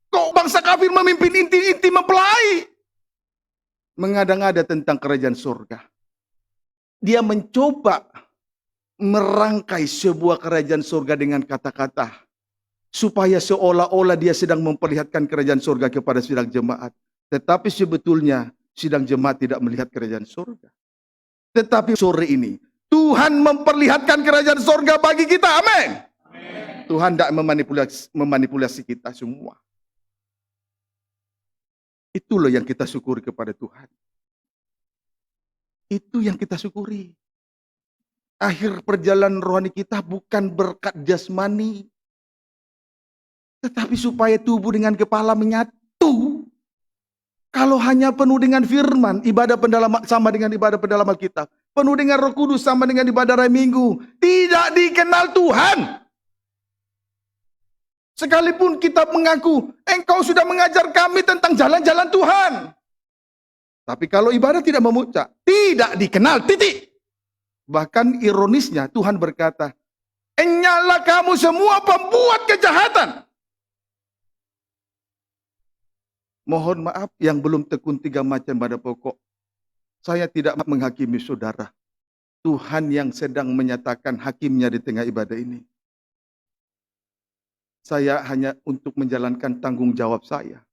A: Kok bangsa kafir memimpin inti mempelai? Mengada-ngada tentang kerajaan surga. Dia mencoba merangkai sebuah kerajaan surga dengan kata-kata. Supaya seolah-olah dia sedang memperlihatkan kerajaan surga kepada sidang jemaat. Tetapi sebetulnya sidang jemaat tidak melihat kerajaan surga. Tetapi sore ini Tuhan memperlihatkan kerajaan surga bagi kita. Amin. Tuhan tidak memanipulasi kita semua. Itu loh yang kita syukuri kepada Tuhan. Itu yang kita syukuri. Akhir perjalanan rohani kita bukan berkat jasmani. Tetapi supaya tubuh dengan kepala menyatu. Kalau hanya penuh dengan firman, ibadah pendalaman sama dengan ibadah pendalaman Alkitab. Penuh dengan Roh Kudus sama dengan ibadah hari Minggu. Tidak dikenal Tuhan. Sekalipun kita mengaku, engkau sudah mengajar kami tentang jalan-jalan Tuhan. Tapi kalau ibadah tidak memuncak, tidak dikenal, titik. Bahkan ironisnya Tuhan berkata, "Enyalah kamu semua pembuat kejahatan." Mohon maaf yang belum tekun 3 macam pada pokok. Saya tidak menghakimi saudara. Tuhan yang sedang menyatakan hakimnya di tengah ibadah ini. Saya hanya untuk menjalankan tanggung jawab saya.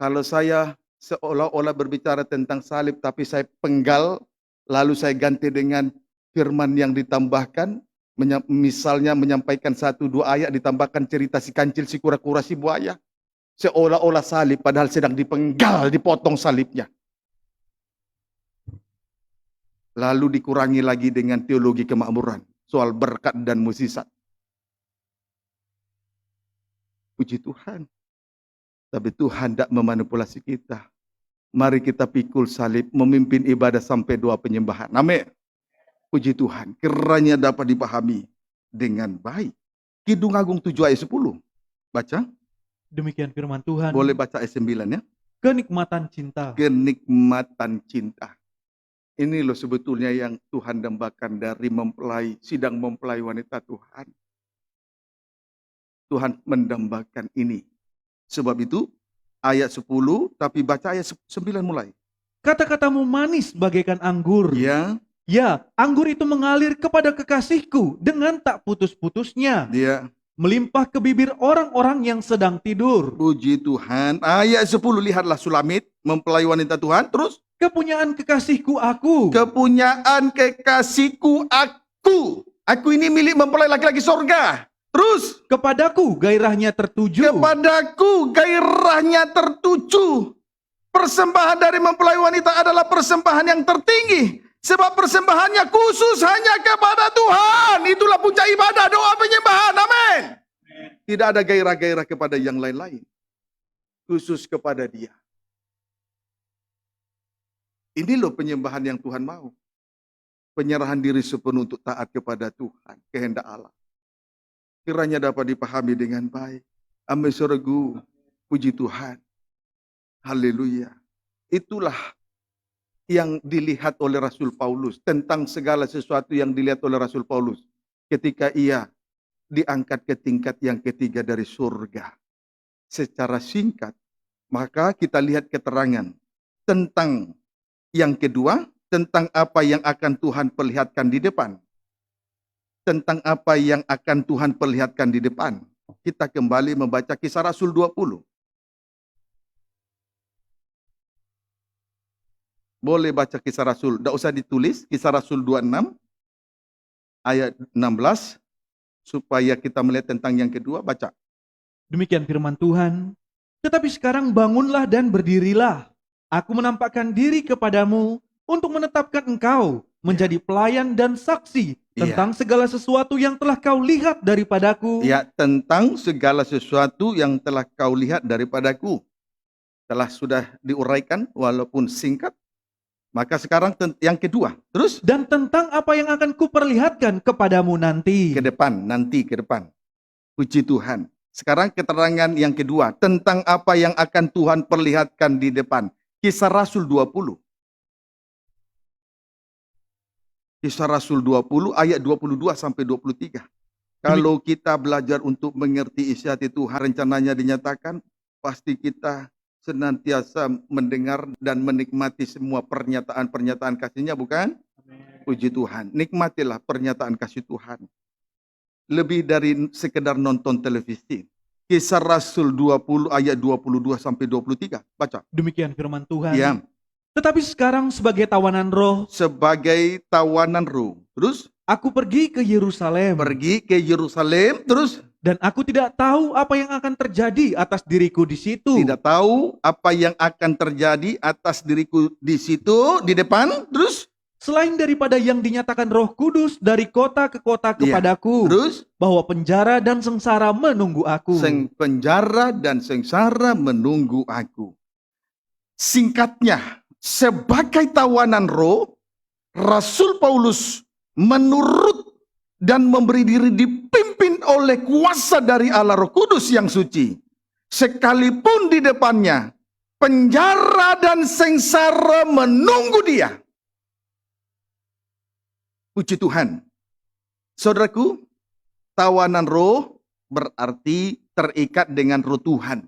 A: Kalau saya seolah-olah berbicara tentang salib tapi saya penggal, lalu saya ganti dengan firman yang ditambahkan, misalnya menyampaikan 1-2 ayat ditambahkan cerita si kancil, si kura-kura, si buaya. Seolah-olah salib padahal sedang dipenggal, dipotong salibnya. Lalu dikurangi lagi dengan teologi kemakmuran, soal berkat dan mukjizat. Puji Tuhan. Tapi Tuhan tidak memanipulasi kita. Mari kita pikul salib, memimpin ibadah sampai doa penyembahan. Amin. Puji Tuhan, kiranya dapat dipahami dengan baik. Kidung Agung 7 ayat 10. Baca.
B: Demikian firman Tuhan.
A: Boleh baca ayat 9 ya.
B: Kenikmatan cinta.
A: Kenikmatan cinta. Ini loh sebetulnya yang Tuhan dambakan dari mempelai, sidang mempelai wanita Tuhan. Tuhan mendambakan ini. Sebab itu ayat 10, tapi baca ayat 9 mulai.
B: Kata-katamu manis bagaikan anggur.
A: Ya,
B: Ya, anggur itu mengalir kepada kekasihku dengan tak putus-putusnya.
A: dia
B: Melimpah ke bibir orang-orang yang sedang tidur.
A: puji Tuhan. Ayat 10, lihatlah Sulamit, mempelai wanita Tuhan. Terus,
B: Kepunyaan kekasihku aku.
A: kepunyaan kekasihku aku. Aku ini milik mempelai laki-laki sorga. Terus,
B: Kepadaku gairahnya tertuju.
A: kepadaku gairahnya tertuju. Persembahan dari mempelai wanita adalah persembahan yang tertinggi. Sebab persembahannya khusus hanya kepada Tuhan. Itulah puncak ibadah, doa penyembahan. Amin. Tidak ada gairah-gairah kepada yang lain-lain. Khusus kepada Dia. Ini loh penyembahan yang Tuhan mau. penyerahan diri sepenuh untuk taat kepada Tuhan, kehendak Allah. Kiranya dapat dipahami dengan baik. Amin saudaraku, puji Tuhan. Haleluya. Itulah yang dilihat oleh Rasul Paulus, tentang segala sesuatu yang dilihat oleh Rasul Paulus ketika ia diangkat ke tingkat yang ketiga dari surga. Secara singkat, maka kita lihat keterangan tentang yang kedua, tentang apa yang akan Tuhan perlihatkan di depan. Tentang apa yang akan Tuhan perlihatkan di depan. Kita kembali membaca Kisah Rasul 20. Boleh baca Kisah Rasul, tidak usah ditulis, Kisah Rasul 26 ayat 16, supaya kita melihat tentang yang kedua, baca.
B: Demikian firman Tuhan. Tetapi sekarang bangunlah dan berdirilah. Aku menampakkan diri kepadamu untuk menetapkan engkau menjadi pelayan dan saksi tentang segala sesuatu yang telah kau lihat daripadaku.
A: Ya, tentang segala sesuatu yang telah kau lihat daripadaku. Sudah diuraikan walaupun singkat. Maka sekarang yang kedua. Terus?
B: Dan tentang apa yang akan kuperlihatkan kepadamu nanti.
A: Ke depan, nanti ke depan. Puji Tuhan. Sekarang keterangan yang kedua. Tentang apa yang akan Tuhan perlihatkan di depan. Kisah Rasul 20. Kisah Rasul 20 ayat 22 sampai 23. Kalau kita belajar untuk mengerti isi hati Tuhan, rencananya dinyatakan, pasti kita senantiasa mendengar dan menikmati semua pernyataan-pernyataan kasih-Nya, bukan? Amen. Puji Tuhan. Nikmatilah pernyataan kasih Tuhan. Lebih dari sekedar nonton televisi. Kisah Rasul 20 ayat 22 sampai 23. Baca.
B: Demikian firman Tuhan.
A: Ya.
B: Tetapi sekarang sebagai tawanan roh.
A: Sebagai tawanan roh. Terus?
B: Aku pergi ke Yerusalem.
A: Pergi ke Yerusalem. Terus?
B: Dan aku tidak tahu apa yang akan terjadi atas diriku di situ.
A: Tidak tahu apa yang akan terjadi atas diriku di situ, di depan. Terus?
B: Selain daripada yang dinyatakan Roh Kudus dari kota ke kota kepadaku.
A: Terus?
B: Bahwa penjara dan sengsara menunggu aku.
A: Penjara dan sengsara menunggu aku. Singkatnya, sebagai tawanan roh, Rasul Paulus menurut dan memberi diri dipimpin oleh kuasa dari Allah Roh Kudus yang suci. Sekalipun di depannya penjara dan sengsara menunggu dia. Puji Tuhan. Saudaraku, tawanan roh berarti terikat dengan roh Tuhan.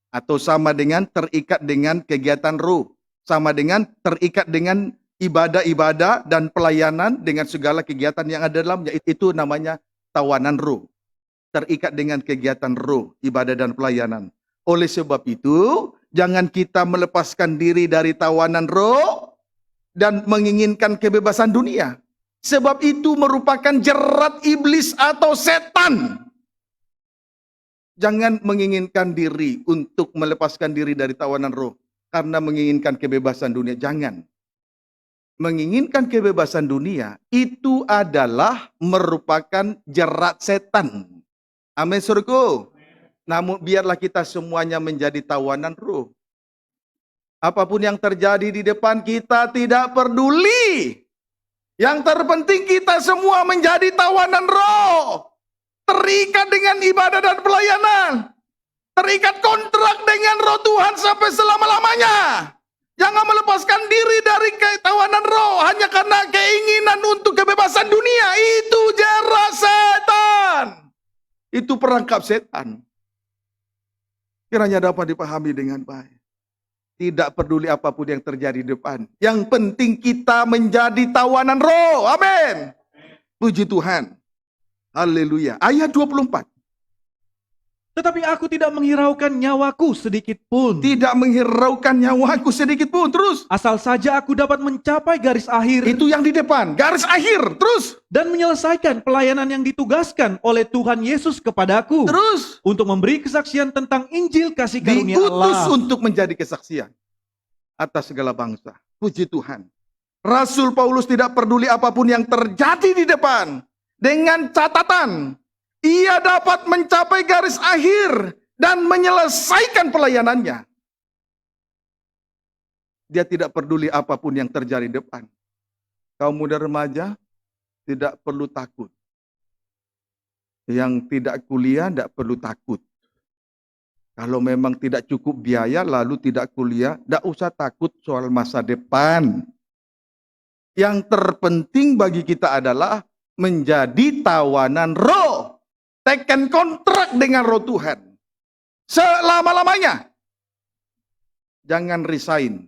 A: Atau sama dengan terikat dengan kegiatan roh. Sama dengan terikat dengan ibadah-ibadah dan pelayanan dengan segala kegiatan yang ada dalamnya. Itu namanya tawanan roh. Terikat dengan kegiatan roh, ibadah dan pelayanan. Oleh sebab itu, jangan kita melepaskan diri dari tawanan roh dan menginginkan kebebasan dunia. Sebab itu merupakan jerat iblis atau setan. Jangan menginginkan diri untuk melepaskan diri dari tawanan roh karena menginginkan kebebasan dunia. Jangan. Menginginkan kebebasan dunia itu adalah merupakan jerat setan. Amin, saudaraku. Namun biarlah kita semuanya menjadi tawanan roh. Apapun yang terjadi di depan kita tidak peduli. Yang terpenting kita semua menjadi tawanan roh. Terikat dengan ibadah dan pelayanan. Terikat kontrak dengan roh Tuhan sampai selama-lamanya. Jangan melepaskan diri dari tawanan roh hanya karena keinginan untuk kebebasan dunia. Itu jerat setan. Itu perangkap setan. Kiranya dapat dipahami dengan baik. Tidak peduli apapun yang terjadi di depan. Yang penting kita menjadi tawanan roh. Amin. Puji Tuhan. Haleluya. Ayat 24.
B: Tetapi aku tidak menghiraukan nyawaku sedikit pun.
A: Tidak menghiraukan nyawaku sedikit pun. Terus.
B: Asal saja aku dapat mencapai garis akhir.
A: Itu yang di depan. Garis akhir. Terus.
B: Dan menyelesaikan pelayanan yang ditugaskan oleh Tuhan Yesus kepadaku.
A: Terus.
B: Untuk memberi kesaksian tentang Injil kasih karunia Allah.
A: Diutus untuk menjadi kesaksian atas segala bangsa. Puji Tuhan. Rasul Paulus tidak peduli apapun yang terjadi di depan. Dengan catatan, ia dapat mencapai garis akhir dan menyelesaikan pelayanannya. Dia tidak peduli apapun yang terjadi di depan. Kaum muda remaja tidak perlu takut. Yang tidak kuliah tidak perlu takut. Kalau memang tidak cukup biaya lalu tidak kuliah, tidak usah takut soal masa depan. Yang terpenting bagi kita adalah menjadi tawanan roh. Tekan kontrak dengan roh Tuhan. Selama-lamanya. Jangan resign.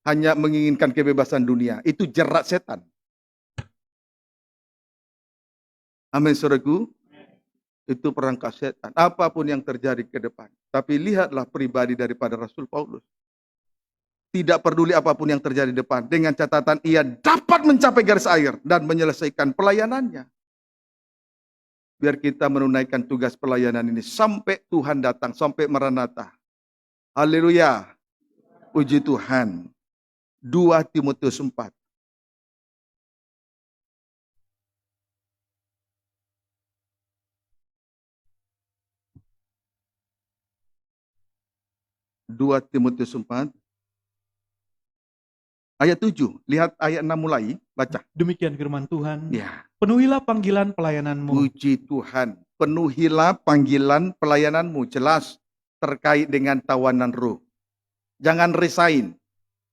A: Hanya menginginkan kebebasan dunia. Itu jerat setan. Amin, saudaraku. Itu perangkap setan. Apapun yang terjadi ke depan. Tapi lihatlah pribadi daripada Rasul Paulus. Tidak peduli apapun yang terjadi di depan. Dengan catatan ia dapat mencapai garis akhir. Dan menyelesaikan pelayanannya. Biar kita menunaikan tugas pelayanan ini. Sampai Tuhan datang. Sampai Maranatha. Haleluya. Puji Tuhan. 2 Timotius 4. Timotius 4 ayat 7. Lihat ayat 6 mulai, baca.
B: Demikian firman Tuhan.
A: Ya,
B: Penuhilah panggilan pelayananmu.
A: puji Tuhan. Penuhilah panggilan pelayananmu. Jelas terkait dengan tawanan roh. Jangan resign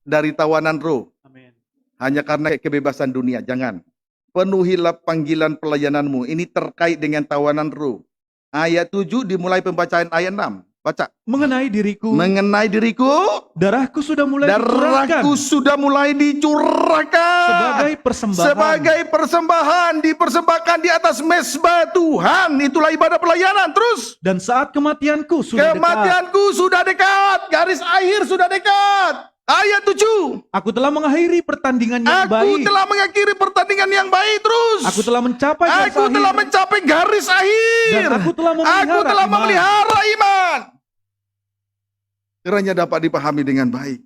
A: dari tawanan roh.
B: Amin.
A: Hanya karena kebebasan dunia, jangan. Penuhilah panggilan pelayananmu. Ini terkait dengan tawanan roh. Ayat 7 dimulai pembacaan ayat 6. Baca.
B: Mengenai diriku,
A: Mengenai diriku,
B: darahku sudah mulai dicurahkan
A: darahku sudah mulai dicurahkan
B: sebagai persembahan.
A: sebagai persembahan, dipersembahkan di atas mezbah Tuhan. Itulah ibadah pelayanan. Terus,
B: Dan saat kematianku sudah dekat,
A: kematianku sudah dekat, garis akhir sudah dekat. Ayat 7.
B: aku telah mengakhiri pertandingan yang
A: Aku
B: baik.
A: telah mengakhiri pertandingan yang baik. Terus,
B: Aku telah mencapai garis
A: aku telah
B: akhir.
A: mencapai garis akhir.
B: Dan aku telah memelihara
A: Aku telah
B: iman.
A: memelihara iman. Kiranya dapat dipahami dengan baik.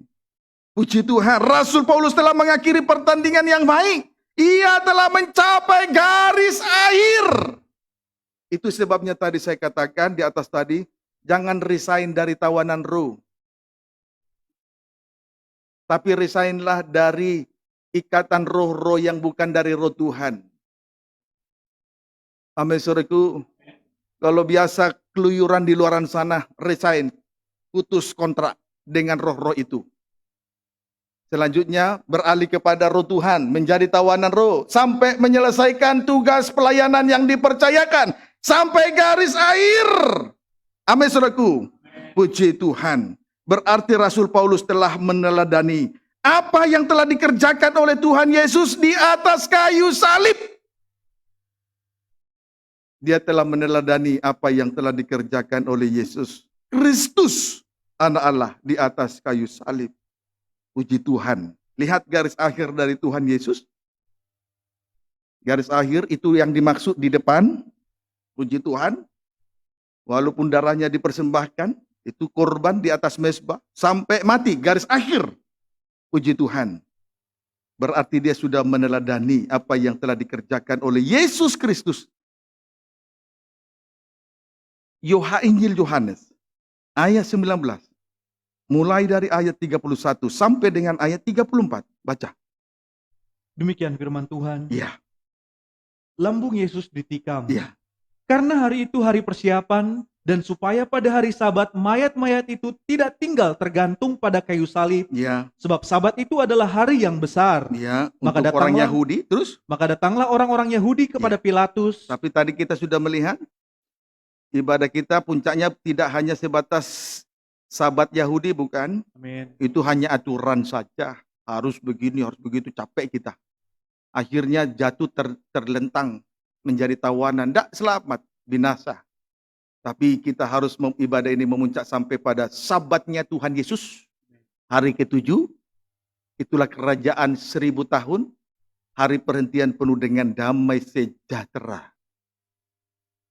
A: Puji Tuhan, Rasul Paulus telah mengakhiri pertandingan yang baik. Ia telah mencapai garis akhir. Itu sebabnya tadi saya katakan di atas tadi, jangan resign dari tawanan roh. Tapi resignlah dari ikatan roh-roh yang bukan dari roh Tuhan. Amin, saudaraku. Kalau biasa keluyuran di luaran sana, resign. Putus kontrak dengan roh-roh itu. Selanjutnya beralih kepada roh Tuhan, menjadi tawanan roh. Sampai menyelesaikan tugas pelayanan yang dipercayakan. Sampai garis akhir. Amin, saudaraku. Puji Tuhan. Berarti Rasul Paulus telah meneladani apa yang telah dikerjakan oleh Tuhan Yesus di atas kayu salib. Dia telah meneladani apa yang telah dikerjakan oleh Yesus Kristus, anak Allah, di atas kayu salib. Puji Tuhan. Lihat garis akhir dari Tuhan Yesus. Garis akhir itu yang dimaksud di depan. Puji Tuhan. Walaupun darahnya dipersembahkan, itu korban di atas mezbah sampai mati, garis akhir. Puji Tuhan. Berarti dia sudah meneladani apa yang telah dikerjakan oleh Yesus Kristus. Injil Yohanes ayat 19. Mulai dari ayat 31 sampai dengan ayat 34. Baca.
B: Demikian firman Tuhan.
A: Iya.
B: Lambung Yesus ditikam.
A: Iya.
B: Karena hari itu hari persiapan, dan supaya pada hari Sabat mayat-mayat itu tidak tinggal tergantung pada kayu salib.
A: Iya.
B: Sebab Sabat itu adalah hari yang besar.
A: Iya.
B: Maka
A: Untuk orang
B: datanglah-
A: Yahudi. Terus.
B: Maka datanglah orang-orang Yahudi kepada Pilatus.
A: Tapi tadi kita sudah melihat. Ibadah kita puncaknya tidak hanya sebatas Sabat Yahudi, bukan.
B: Amin.
A: Itu hanya aturan saja. Harus begini, harus begitu, capek kita. Akhirnya jatuh terlentang menjadi tawanan. Tidak selamat, binasa. Tapi kita harus ibadah ini memuncak sampai pada Sabatnya Tuhan Yesus. Hari ke-7. Itulah kerajaan 1000 tahun. Hari perhentian penuh dengan damai sejahtera.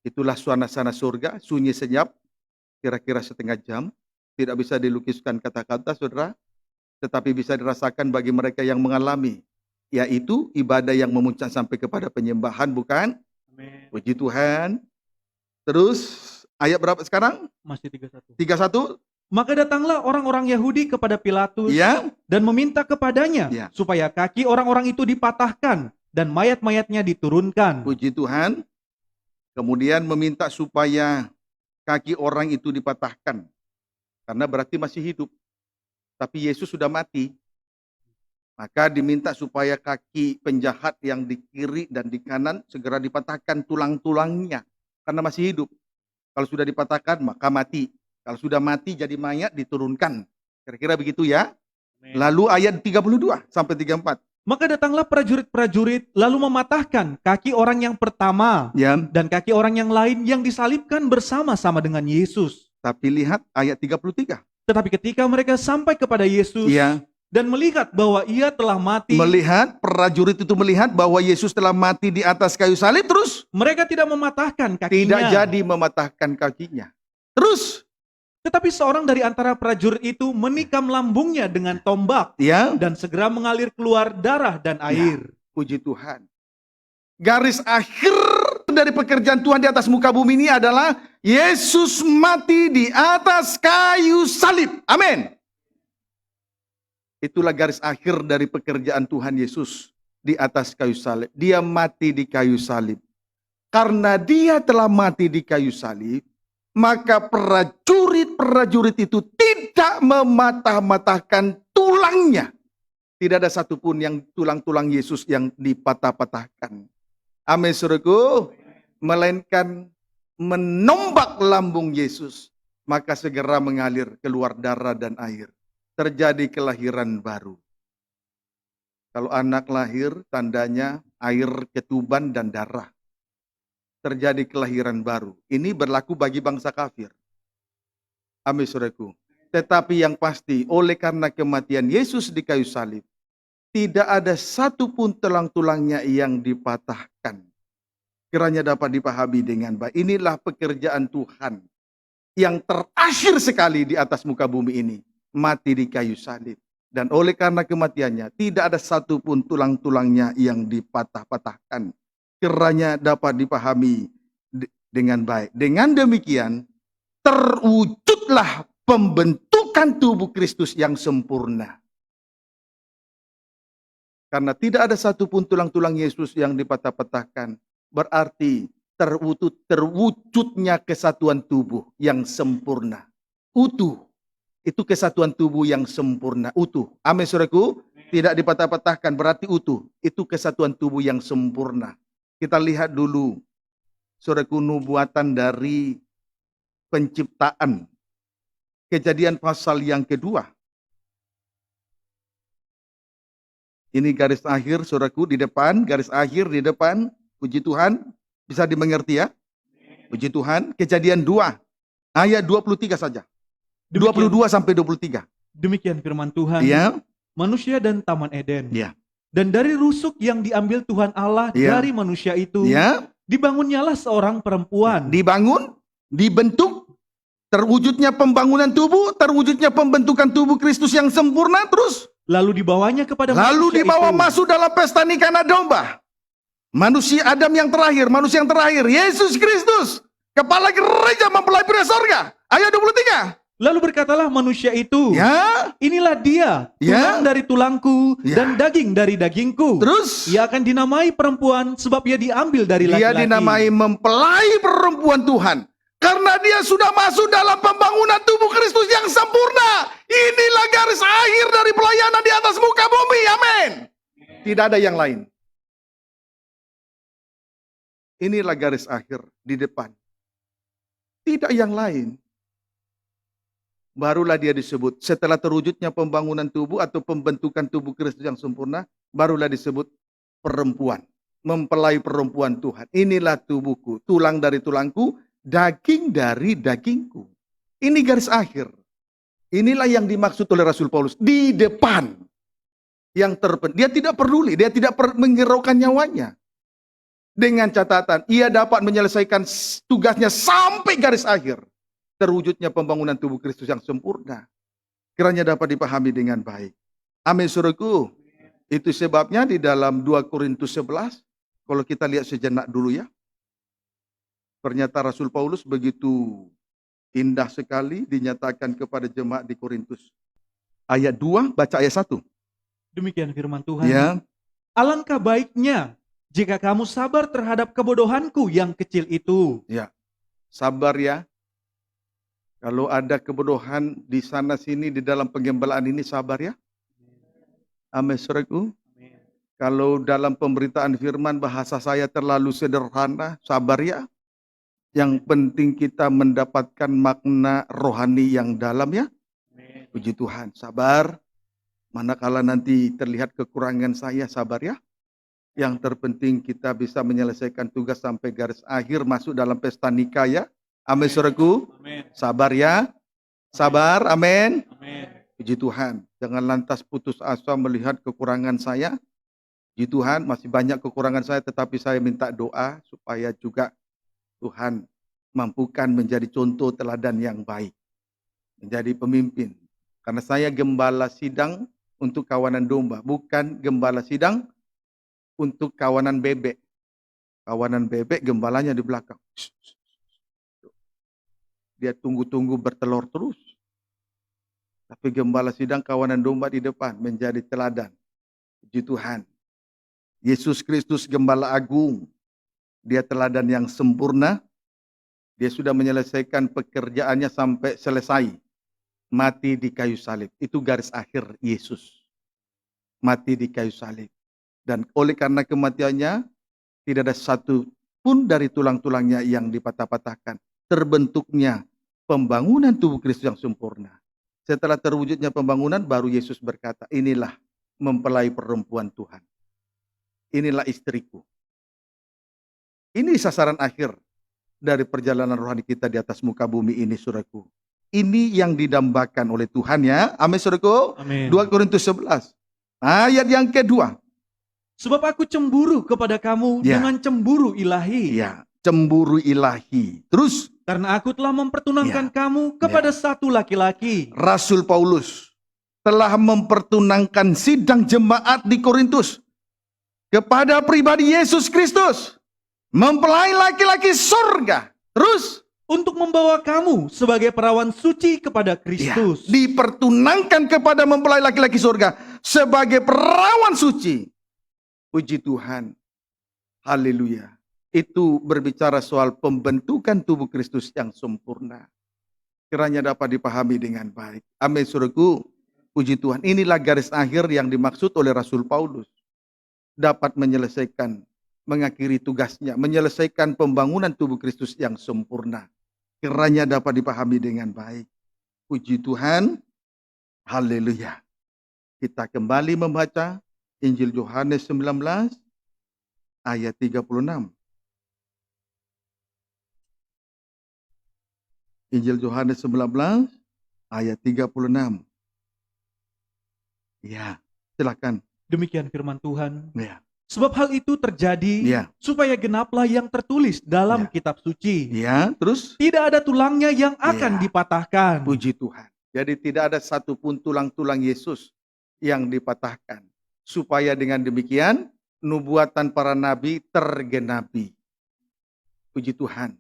A: Itulah suasana surga, sunyi senyap. Kira-kira setengah jam. Tidak bisa dilukiskan kata-kata, saudara. Tetapi bisa dirasakan bagi mereka yang mengalami. Yaitu ibadah yang memuncak sampai kepada penyembahan, bukan?
B: Amin.
A: Puji Tuhan. Terus, ayat berapa sekarang?
B: Masih 31.
A: 31.
B: Maka datanglah orang-orang Yahudi kepada Pilatus
A: Ya,
B: dan meminta kepadanya
A: Ya.
B: supaya kaki orang-orang itu dipatahkan dan mayat-mayatnya diturunkan.
A: puji Tuhan. Kemudian meminta supaya kaki orang itu dipatahkan. Karena berarti masih hidup. Tapi Yesus sudah mati. Maka diminta supaya kaki penjahat yang di kiri dan di kanan segera dipatahkan tulang-tulangnya. Karena masih hidup. Kalau sudah dipatahkan maka mati. Kalau sudah mati jadi mayat diturunkan. Kira-kira begitu ya. Lalu ayat 32 sampai 34.
B: Maka datanglah prajurit-prajurit lalu mematahkan kaki orang yang pertama
A: Ya.
B: dan kaki orang yang lain yang disalibkan bersama-sama dengan Yesus.
A: Tapi lihat ayat 33.
B: Tetapi ketika mereka sampai kepada Yesus
A: Ya.
B: dan melihat bahwa ia telah mati,
A: Melihat, prajurit itu melihat bahwa Yesus telah mati di atas kayu salib, terus
B: mereka tidak mematahkan kakinya.
A: tidak jadi mematahkan kakinya. Terus,
B: Tetapi seorang dari antara prajurit itu menikam lambungnya dengan tombak
A: ya,
B: dan segera mengalir keluar darah dan air.
A: puji Tuhan. Garis akhir dari pekerjaan Tuhan di atas muka bumi ini adalah Yesus mati di atas kayu salib. Amin. Itulah garis akhir dari pekerjaan Tuhan Yesus di atas kayu salib. Dia mati di kayu salib. Karena dia telah mati di kayu salib, maka prajurit-prajurit itu tidak mematah-matahkan tulangnya. Tidak ada satupun yang tulang-tulang Yesus yang dipatah-patahkan. Amin, saudaraku. Melainkan menombak lambung Yesus, maka segera mengalir keluar darah dan air. Terjadi kelahiran baru. Kalau anak lahir, tandanya air ketuban dan darah. Terjadi kelahiran baru. Ini berlaku bagi bangsa kafir. Amin, saudaraku. Tetapi yang pasti, oleh karena kematian Yesus di kayu salib, tidak ada satupun tulang-tulangnya yang dipatahkan. Kiranya dapat dipahami dengan baik. Inilah pekerjaan Tuhan yang terakhir sekali di atas muka bumi ini. Mati di kayu salib. Dan oleh karena kematiannya, tidak ada satupun tulang-tulangnya yang dipatah-patahkan. Kiranya dapat dipahami dengan baik. Dengan demikian, terwujudlah pembentukan tubuh Kristus yang sempurna. Karena tidak ada satupun tulang-tulang Yesus yang dipatah-patahkan, berarti terwujudnya kesatuan tubuh yang sempurna. Utuh. Itu kesatuan tubuh yang sempurna. Utuh. Amin, saudaraku. Tidak dipatah-patahkan, berarti utuh. Itu kesatuan tubuh yang sempurna. Kita lihat dulu, saudaraku, nubuatan dari penciptaan. Kejadian pasal yang kedua. Ini garis akhir, saudaraku, di depan. Garis akhir di depan. Puji Tuhan. Bisa dimengerti ya? Puji Tuhan. Kejadian 2. Ayat 23 saja. 22 sampai 23.
B: Demikian firman Tuhan.
A: Ya.
B: Manusia dan Taman Eden.
A: Ya.
B: Dan dari rusuk yang diambil Tuhan Allah
A: Ya.
B: dari manusia itu,
A: Ya.
B: dibangunnyalah seorang perempuan.
A: Dibangun, dibentuk, terwujudnya pembangunan tubuh, terwujudnya pembentukan tubuh Kristus yang sempurna, terus
B: Lalu dibawanya kepada
A: lalu
B: manusia
A: dibawa
B: itu.
A: masuk dalam pesta nikah anak domba. Manusia Adam yang terakhir, manusia yang terakhir, Yesus Kristus, kepala gereja mempelai pria sorga. Ayat 23.
B: Lalu berkatalah manusia itu,
A: Ya,
B: inilah dia,
A: Ya.
B: tulang dari tulangku
A: Ya.
B: dan daging dari dagingku.
A: terus
B: Ia akan dinamai perempuan sebab ia diambil dari
A: dia
B: laki-laki.
A: dinamai mempelai perempuan Tuhan. Karena dia sudah masuk dalam pembangunan tubuh Kristus yang sempurna. Inilah garis akhir dari pelayanan di atas muka bumi. Amin. Tidak ada yang lain. Inilah garis akhir di depan. Tidak yang lain. Barulah dia disebut. Setelah terwujudnya pembangunan tubuh atau pembentukan tubuh Kristus yang sempurna, barulah disebut perempuan. Mempelai perempuan Tuhan. Inilah tubuhku, tulang dari tulangku, daging dari dagingku. Ini garis akhir. Inilah yang dimaksud oleh Rasul Paulus. Di depan. Yang terpenting. Dia tidak peduli. Dia tidak menghiraukan nyawanya. Dengan catatan, ia dapat menyelesaikan tugasnya sampai garis akhir. Terwujudnya pembangunan tubuh Kristus yang sempurna. Kiranya dapat dipahami dengan baik. Amin, saudaraku. Itu sebabnya di dalam 2 Korintus 11, kalau kita lihat sejenak dulu ya. Pernyataan Rasul Paulus begitu Indah sekali dinyatakan kepada jemaat di Korintus. Ayat 2, baca ayat 1.
B: Demikian firman Tuhan.
A: Ya,
B: Alangkah baiknya jika kamu sabar terhadap kebodohanku yang kecil itu.
A: ya. Sabar ya. Kalau ada kebodohan di sana sini di dalam penggembalaan ini, sabar ya. Amin, saudaraku. Kalau dalam pemberitaan firman bahasa saya terlalu sederhana, sabar ya. Yang penting kita mendapatkan makna rohani yang dalam ya. Puji Tuhan, sabar. Manakala nanti terlihat kekurangan saya, sabar ya. Yang terpenting kita bisa menyelesaikan tugas sampai garis akhir masuk dalam pesta nikah ya. Amin, saudaraku. Sabar ya. Sabar, amin. Puji Tuhan. Jangan lantas putus asa melihat kekurangan saya. Puji Tuhan, masih banyak kekurangan saya, tetapi saya minta doa supaya juga Tuhan mampukan menjadi contoh teladan yang baik. Menjadi pemimpin. Karena saya gembala sidang untuk kawanan domba, bukan gembala sidang untuk kawanan bebek. Kawanan bebek gembalanya di belakang. Dia tunggu-tunggu bertelur terus. Tapi gembala sidang kawanan domba di depan menjadi teladan. Puji Tuhan. Yesus Kristus gembala agung. Dia teladan yang sempurna. Dia sudah menyelesaikan pekerjaannya sampai selesai. Mati di kayu salib. Itu garis akhir Yesus. Mati di kayu salib. Dan oleh karena kematiannya, tidak ada satu pun dari tulang-tulangnya yang dipatah-patahkan. Terbentuknya pembangunan tubuh Kristus yang sempurna. Setelah terwujudnya pembangunan, baru Yesus berkata, inilah mempelai perempuan Tuhan. Inilah istriku. Ini sasaran akhir dari perjalanan rohani kita di atas muka bumi ini, saudaraku. Ini yang didambakan oleh Tuhan ya. Amin, saudaraku.
B: Amin.
A: 2 Korintus 11. Ayat yang kedua.
B: Sebab aku cemburu kepada kamu
A: Ya.
B: dengan cemburu ilahi.
A: Ya, cemburu ilahi. Terus
B: Karena aku telah mempertunangkan kamu kepada satu laki-laki.
A: Rasul Paulus telah mempertunangkan sidang jemaat di Korintus kepada pribadi Yesus Kristus, mempelai laki-laki surga. Terus
B: Untuk membawa kamu sebagai perawan suci kepada Kristus.
A: dipertunangkan kepada mempelai laki-laki surga sebagai perawan suci. Puji Tuhan. Haleluya. Itu berbicara soal pembentukan tubuh Kristus yang sempurna. Kiranya dapat dipahami dengan baik. Amin, saudaraku. Puji Tuhan. Inilah garis akhir yang dimaksud oleh Rasul Paulus. Dapat menyelesaikan, mengakhiri tugasnya, menyelesaikan pembangunan tubuh Kristus yang sempurna. Kiranya dapat dipahami dengan baik. Puji Tuhan. Haleluya. Kita kembali membaca Injil Yohanes 19 ayat 36. Injil Yohanes 19 ayat 36. Ya, silakan.
B: Demikian firman Tuhan.
A: Ya,
B: Sebab hal itu terjadi
A: ya,
B: supaya genaplah yang tertulis dalam
A: Ya.
B: kitab suci.
A: ya. Terus
B: Tidak ada tulangnya yang akan
A: Ya.
B: dipatahkan.
A: puji Tuhan. Jadi tidak ada satupun tulang-tulang Yesus yang dipatahkan. Supaya dengan demikian nubuatan para nabi tergenapi. Puji Tuhan.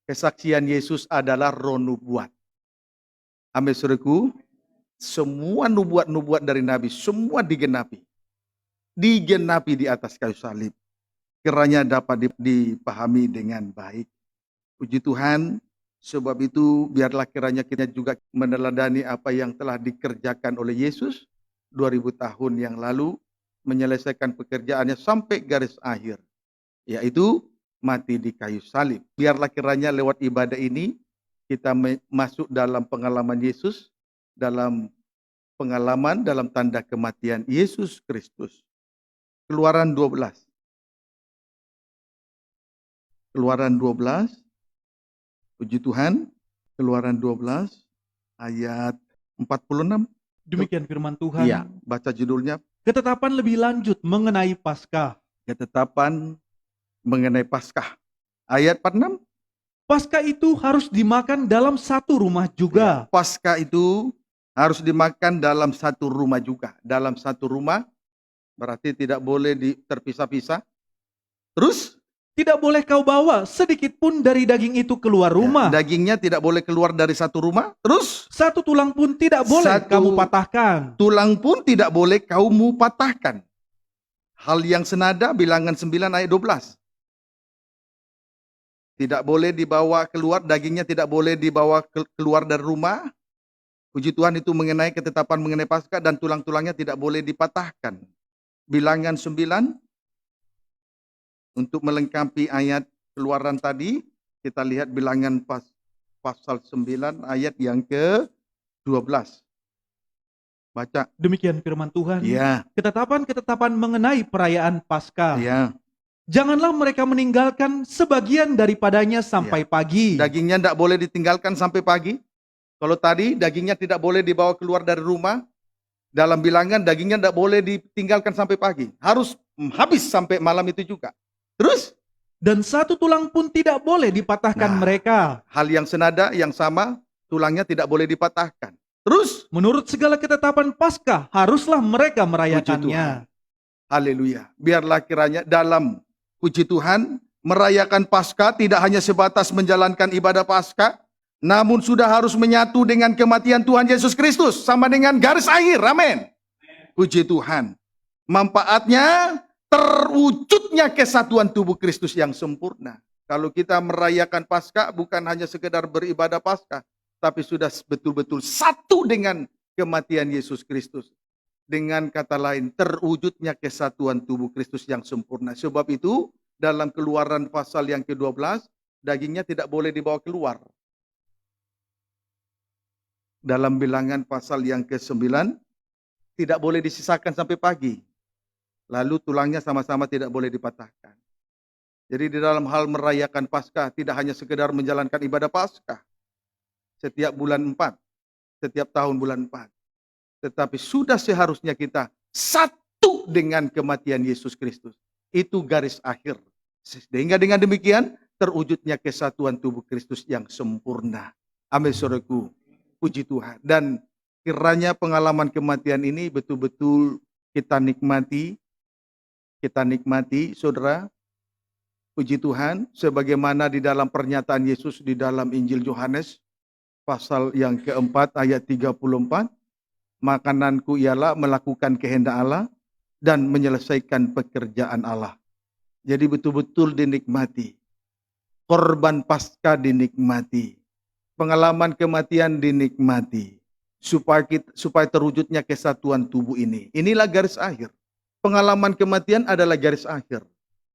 A: Kesaksian Yesus adalah roh nubuat. Amin, saudaraku. Semua nubuat-nubuat dari nabi semua digenapi. Digenapi di atas kayu salib. Kiranya dapat dipahami dengan baik. Puji Tuhan. Sebab itu biarlah kiranya kita juga meneladani apa yang telah dikerjakan oleh Yesus 2000 tahun yang lalu, menyelesaikan pekerjaannya sampai garis akhir, yaitu mati di kayu salib. Biarlah kiranya lewat ibadah ini kita masuk dalam pengalaman Yesus, dalam pengalaman dalam tanda kematian Yesus Kristus. Keluaran 12. Keluaran 12. Puji Tuhan. Keluaran 12 ayat 46.
B: Demikian firman Tuhan.
A: Iya, baca judulnya
B: Ketetapan lebih lanjut mengenai Paskah.
A: ketetapan mengenai Paskah. Ayat 46.
B: Paskah itu harus dimakan dalam satu rumah juga.
A: Paskah itu harus dimakan dalam satu rumah juga. Dalam satu rumah berarti tidak boleh terpisah-pisah. Terus
B: Tidak boleh kau bawa sedikit pun dari daging itu keluar rumah.
A: Dagingnya tidak boleh keluar dari satu rumah. Terus,
B: Satu tulang pun tidak boleh
A: Satu
B: kamu patahkan.
A: tulang pun tidak boleh kamu patahkan. Hal yang senada Bilangan 9 ayat 12. Tidak boleh dibawa keluar, dagingnya tidak boleh dibawa keluar dari rumah. Puji Tuhan, itu mengenai ketetapan mengenai Paskah, dan tulang-tulangnya tidak boleh dipatahkan. Bilangan 9, untuk melengkapi ayat Keluaran tadi, kita lihat Bilangan pasal 9 ayat yang ke-12. Baca.
B: Demikian firman Tuhan.
A: Ya,
B: Ketetapan-ketetapan mengenai perayaan Paskah.
A: ya.
B: Janganlah mereka meninggalkan sebagian daripadanya sampai pagi.
A: Dagingnya tidak boleh ditinggalkan sampai pagi. Kalau tadi dagingnya tidak boleh dibawa keluar dari rumah, dalam Bilangan dagingnya tidak boleh ditinggalkan sampai pagi. Harus habis sampai malam itu juga. Terus?
B: Dan satu tulang pun tidak boleh dipatahkan
A: Nah,
B: mereka.
A: Hal yang senada, yang sama, tulangnya tidak boleh dipatahkan. Terus?
B: Menurut segala ketetapan Paskah, haruslah mereka merayakannya.
A: Haleluya. Biarlah kiranya dalam puji Tuhan, merayakan Paskah tidak hanya sebatas menjalankan ibadah Paskah, namun sudah harus menyatu dengan kematian Tuhan Yesus Kristus, sama dengan garis akhir. Amin. Puji Tuhan. Manfaatnya terwujudnya kesatuan tubuh Kristus yang sempurna. Kalau kita merayakan Paskah bukan hanya sekedar beribadah Paskah, tapi sudah betul-betul satu dengan kematian Yesus Kristus. Dengan kata lain, terwujudnya kesatuan tubuh Kristus yang sempurna. Sebab itu, dalam Keluaran pasal yang ke-12, dagingnya tidak boleh dibawa keluar. Dalam Bilangan pasal yang ke-9, tidak boleh disisakan sampai pagi. Lalu tulangnya sama-sama tidak boleh dipatahkan. Jadi di dalam hal merayakan Paskah, tidak hanya sekedar menjalankan ibadah Paskah setiap bulan 4, setiap tahun bulan 4. Tetapi sudah seharusnya kita satu dengan kematian Yesus Kristus. Itu garis akhir. Sehingga dengan demikian terwujudnya kesatuan tubuh Kristus yang sempurna. Amin, saudaraku. Puji Tuhan. Dan kiranya pengalaman kematian ini betul-betul kita nikmati. Kita nikmati, saudara. Puji Tuhan. Sebagaimana di dalam pernyataan Yesus di dalam Injil Yohanes. Pasal yang keempat ayat 34. Makananku ialah melakukan kehendak Allah dan menyelesaikan pekerjaan Allah. Jadi betul-betul dinikmati. Korban Paskah dinikmati. Pengalaman kematian dinikmati. Supaya terwujudnya kesatuan tubuh ini. Inilah garis akhir. Pengalaman kematian adalah garis akhir.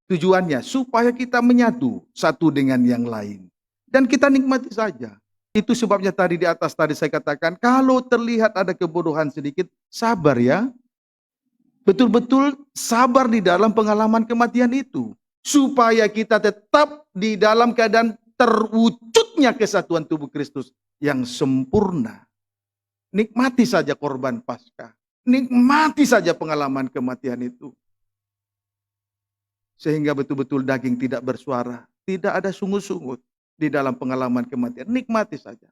A: Tujuannya supaya kita menyatu satu dengan yang lain. Dan kita nikmati saja. Itu sebabnya tadi di atas tadi saya katakan, kalau terlihat ada kebodohan sedikit, sabar ya. Betul-betul sabar di dalam pengalaman kematian itu. Supaya kita tetap di dalam keadaan terwujudnya kesatuan tubuh Kristus yang sempurna. Nikmati saja korban Paskah. Nikmati saja pengalaman kematian itu. Sehingga betul-betul daging tidak bersuara. Tidak ada sungut-sungut di dalam pengalaman kematian. Nikmati saja.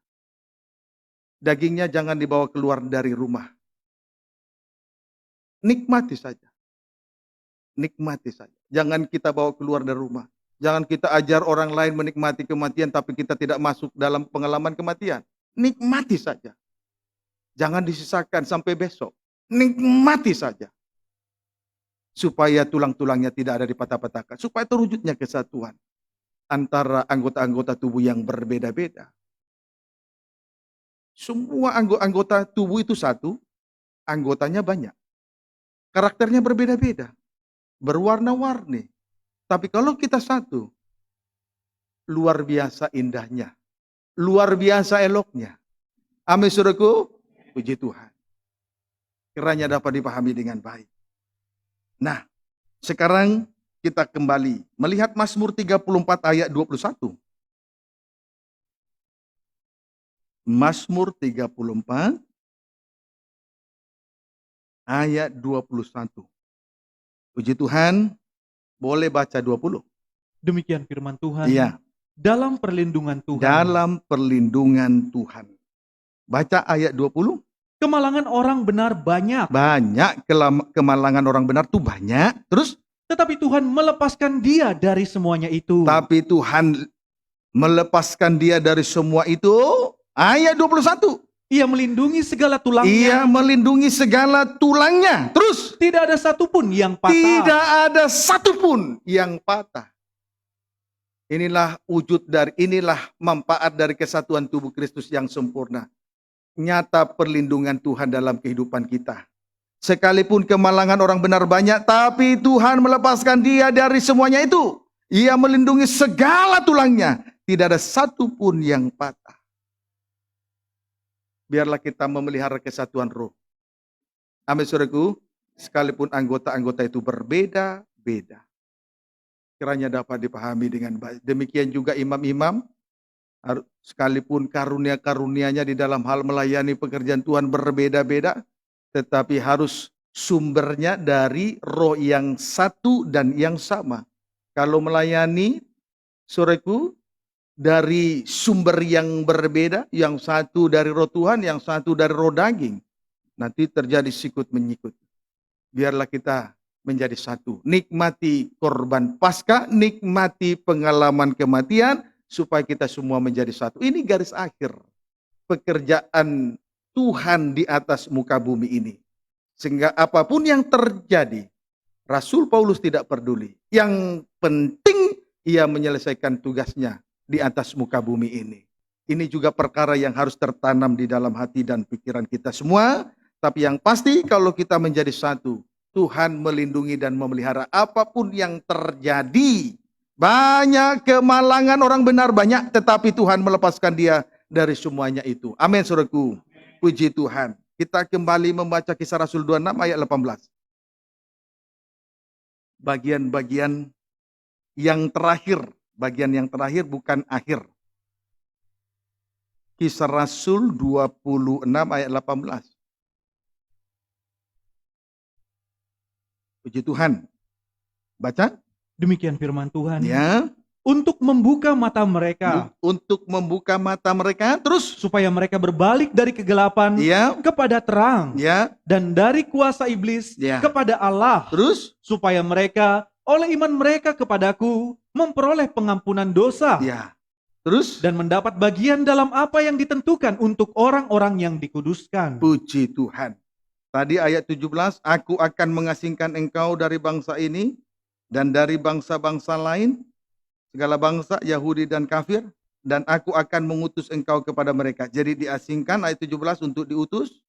A: Dagingnya jangan dibawa keluar dari rumah. Nikmati saja. Nikmati saja. Jangan kita bawa keluar dari rumah. Jangan kita ajar orang lain menikmati kematian tapi kita tidak masuk dalam pengalaman kematian. Nikmati saja. Jangan disisakan sampai besok. Nikmati saja. Supaya tulang-tulangnya tidak ada dipatah-patahkan. Supaya terwujudnya kesatuan antara anggota-anggota tubuh yang berbeda-beda. Semua anggota tubuh itu satu, anggotanya banyak. Karakternya berbeda-beda, berwarna-warni. Tapi kalau kita satu, luar biasa indahnya, luar biasa eloknya. Amin, saudaraku. Puji Tuhan. Kiranya dapat dipahami dengan baik. Nah, sekarang kita kembali melihat Mazmur 34 ayat 21. Mazmur 34 ayat 21. Puji Tuhan, boleh baca 20.
B: Demikian firman Tuhan.
A: Iya,
B: Dalam perlindungan Tuhan.
A: dalam perlindungan Tuhan. Baca ayat 20.
B: Kemalangan orang benar banyak.
A: Banyak kemalangan orang benar tuh banyak. Terus
B: Tetapi Tuhan melepaskan dia dari semuanya itu.
A: Tapi Tuhan melepaskan dia dari semua itu. Ayat 21.
B: Ia melindungi segala tulangnya.
A: Ia melindungi segala tulangnya. Terus.
B: Tidak ada satupun yang patah.
A: Tidak ada satupun yang patah. Inilah inilah manfaat dari kesatuan tubuh Kristus yang sempurna. Nyata perlindungan Tuhan dalam kehidupan kita. Sekalipun kemalangan orang benar banyak, tapi Tuhan melepaskan dia dari semuanya itu. Ia melindungi segala tulangnya. Tidak ada satupun yang patah. Biarlah kita memelihara kesatuan roh. Amin, saudaraku. Sekalipun anggota-anggota itu berbeda-beda. Kiranya dapat dipahami dengan baik. Demikian juga imam-imam. Sekalipun karunia-karunianya di dalam hal melayani pekerjaan Tuhan berbeda-beda. Tetapi harus sumbernya dari roh yang satu dan yang sama. Kalau melayani, saudaraku, dari sumber yang berbeda, yang satu dari roh Tuhan, yang satu dari roh daging, nanti terjadi sikut menyikut. Biarlah kita menjadi satu. Nikmati korban Paskah, nikmati pengalaman kematian, supaya kita semua menjadi satu. Ini garis akhir pekerjaan Tuhan di atas muka bumi ini. Sehingga apapun yang terjadi, Rasul Paulus tidak peduli. Yang penting ia menyelesaikan tugasnya di atas muka bumi ini. Ini juga perkara yang harus tertanam di dalam hati dan pikiran kita semua. Tapi yang pasti kalau kita menjadi satu, Tuhan melindungi dan memelihara apapun yang terjadi. Banyak kemalangan orang benar banyak, tetapi Tuhan melepaskan dia dari semuanya itu. Amin, saudaraku. Puji Tuhan. Kita kembali membaca Kisah Rasul 26 ayat 18. Bagian-bagian yang terakhir. Bagian yang terakhir bukan akhir. Kisah Rasul 26 ayat 18. Puji Tuhan. Baca.
B: Demikian firman Tuhan.
A: Ya.
B: Untuk membuka mata mereka.
A: Untuk membuka mata mereka. Terus.
B: Supaya mereka berbalik dari kegelapan
A: Ya.
B: kepada terang.
A: Ya.
B: Dan dari kuasa iblis
A: Ya.
B: kepada Allah.
A: Terus.
B: Supaya mereka oleh iman mereka kepadaku memperoleh pengampunan dosa.
A: Ya. Terus.
B: Dan mendapat bagian dalam apa yang ditentukan untuk orang-orang yang dikuduskan.
A: Puji Tuhan. Tadi ayat 17, aku akan mengasingkan engkau dari bangsa ini dan dari bangsa-bangsa lain, segala bangsa, Yahudi dan kafir, dan aku akan mengutus engkau kepada mereka. Jadi diasingkan ayat 17 untuk diutus,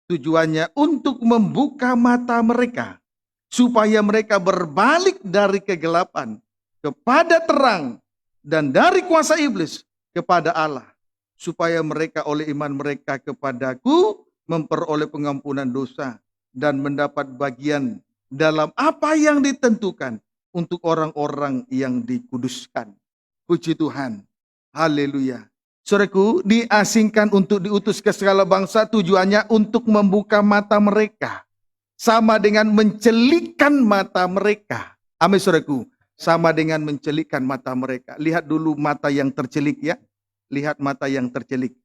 A: tujuannya untuk membuka mata mereka, supaya mereka berbalik dari kegelapan kepada terang, dan dari kuasa iblis kepada Allah, supaya mereka oleh iman mereka kepadaku memperoleh pengampunan dosa dan mendapat bagian dalam apa yang ditentukan untuk orang-orang yang dikuduskan. Puji Tuhan. Haleluya. Saudaraku, diasingkan untuk diutus ke segala bangsa, tujuannya untuk membuka mata mereka. Sama dengan mencelikkan mata mereka. Amin, saudaraku. Sama dengan mencelikkan mata mereka. Lihat dulu mata yang tercelik ya. Lihat mata yang tercelik.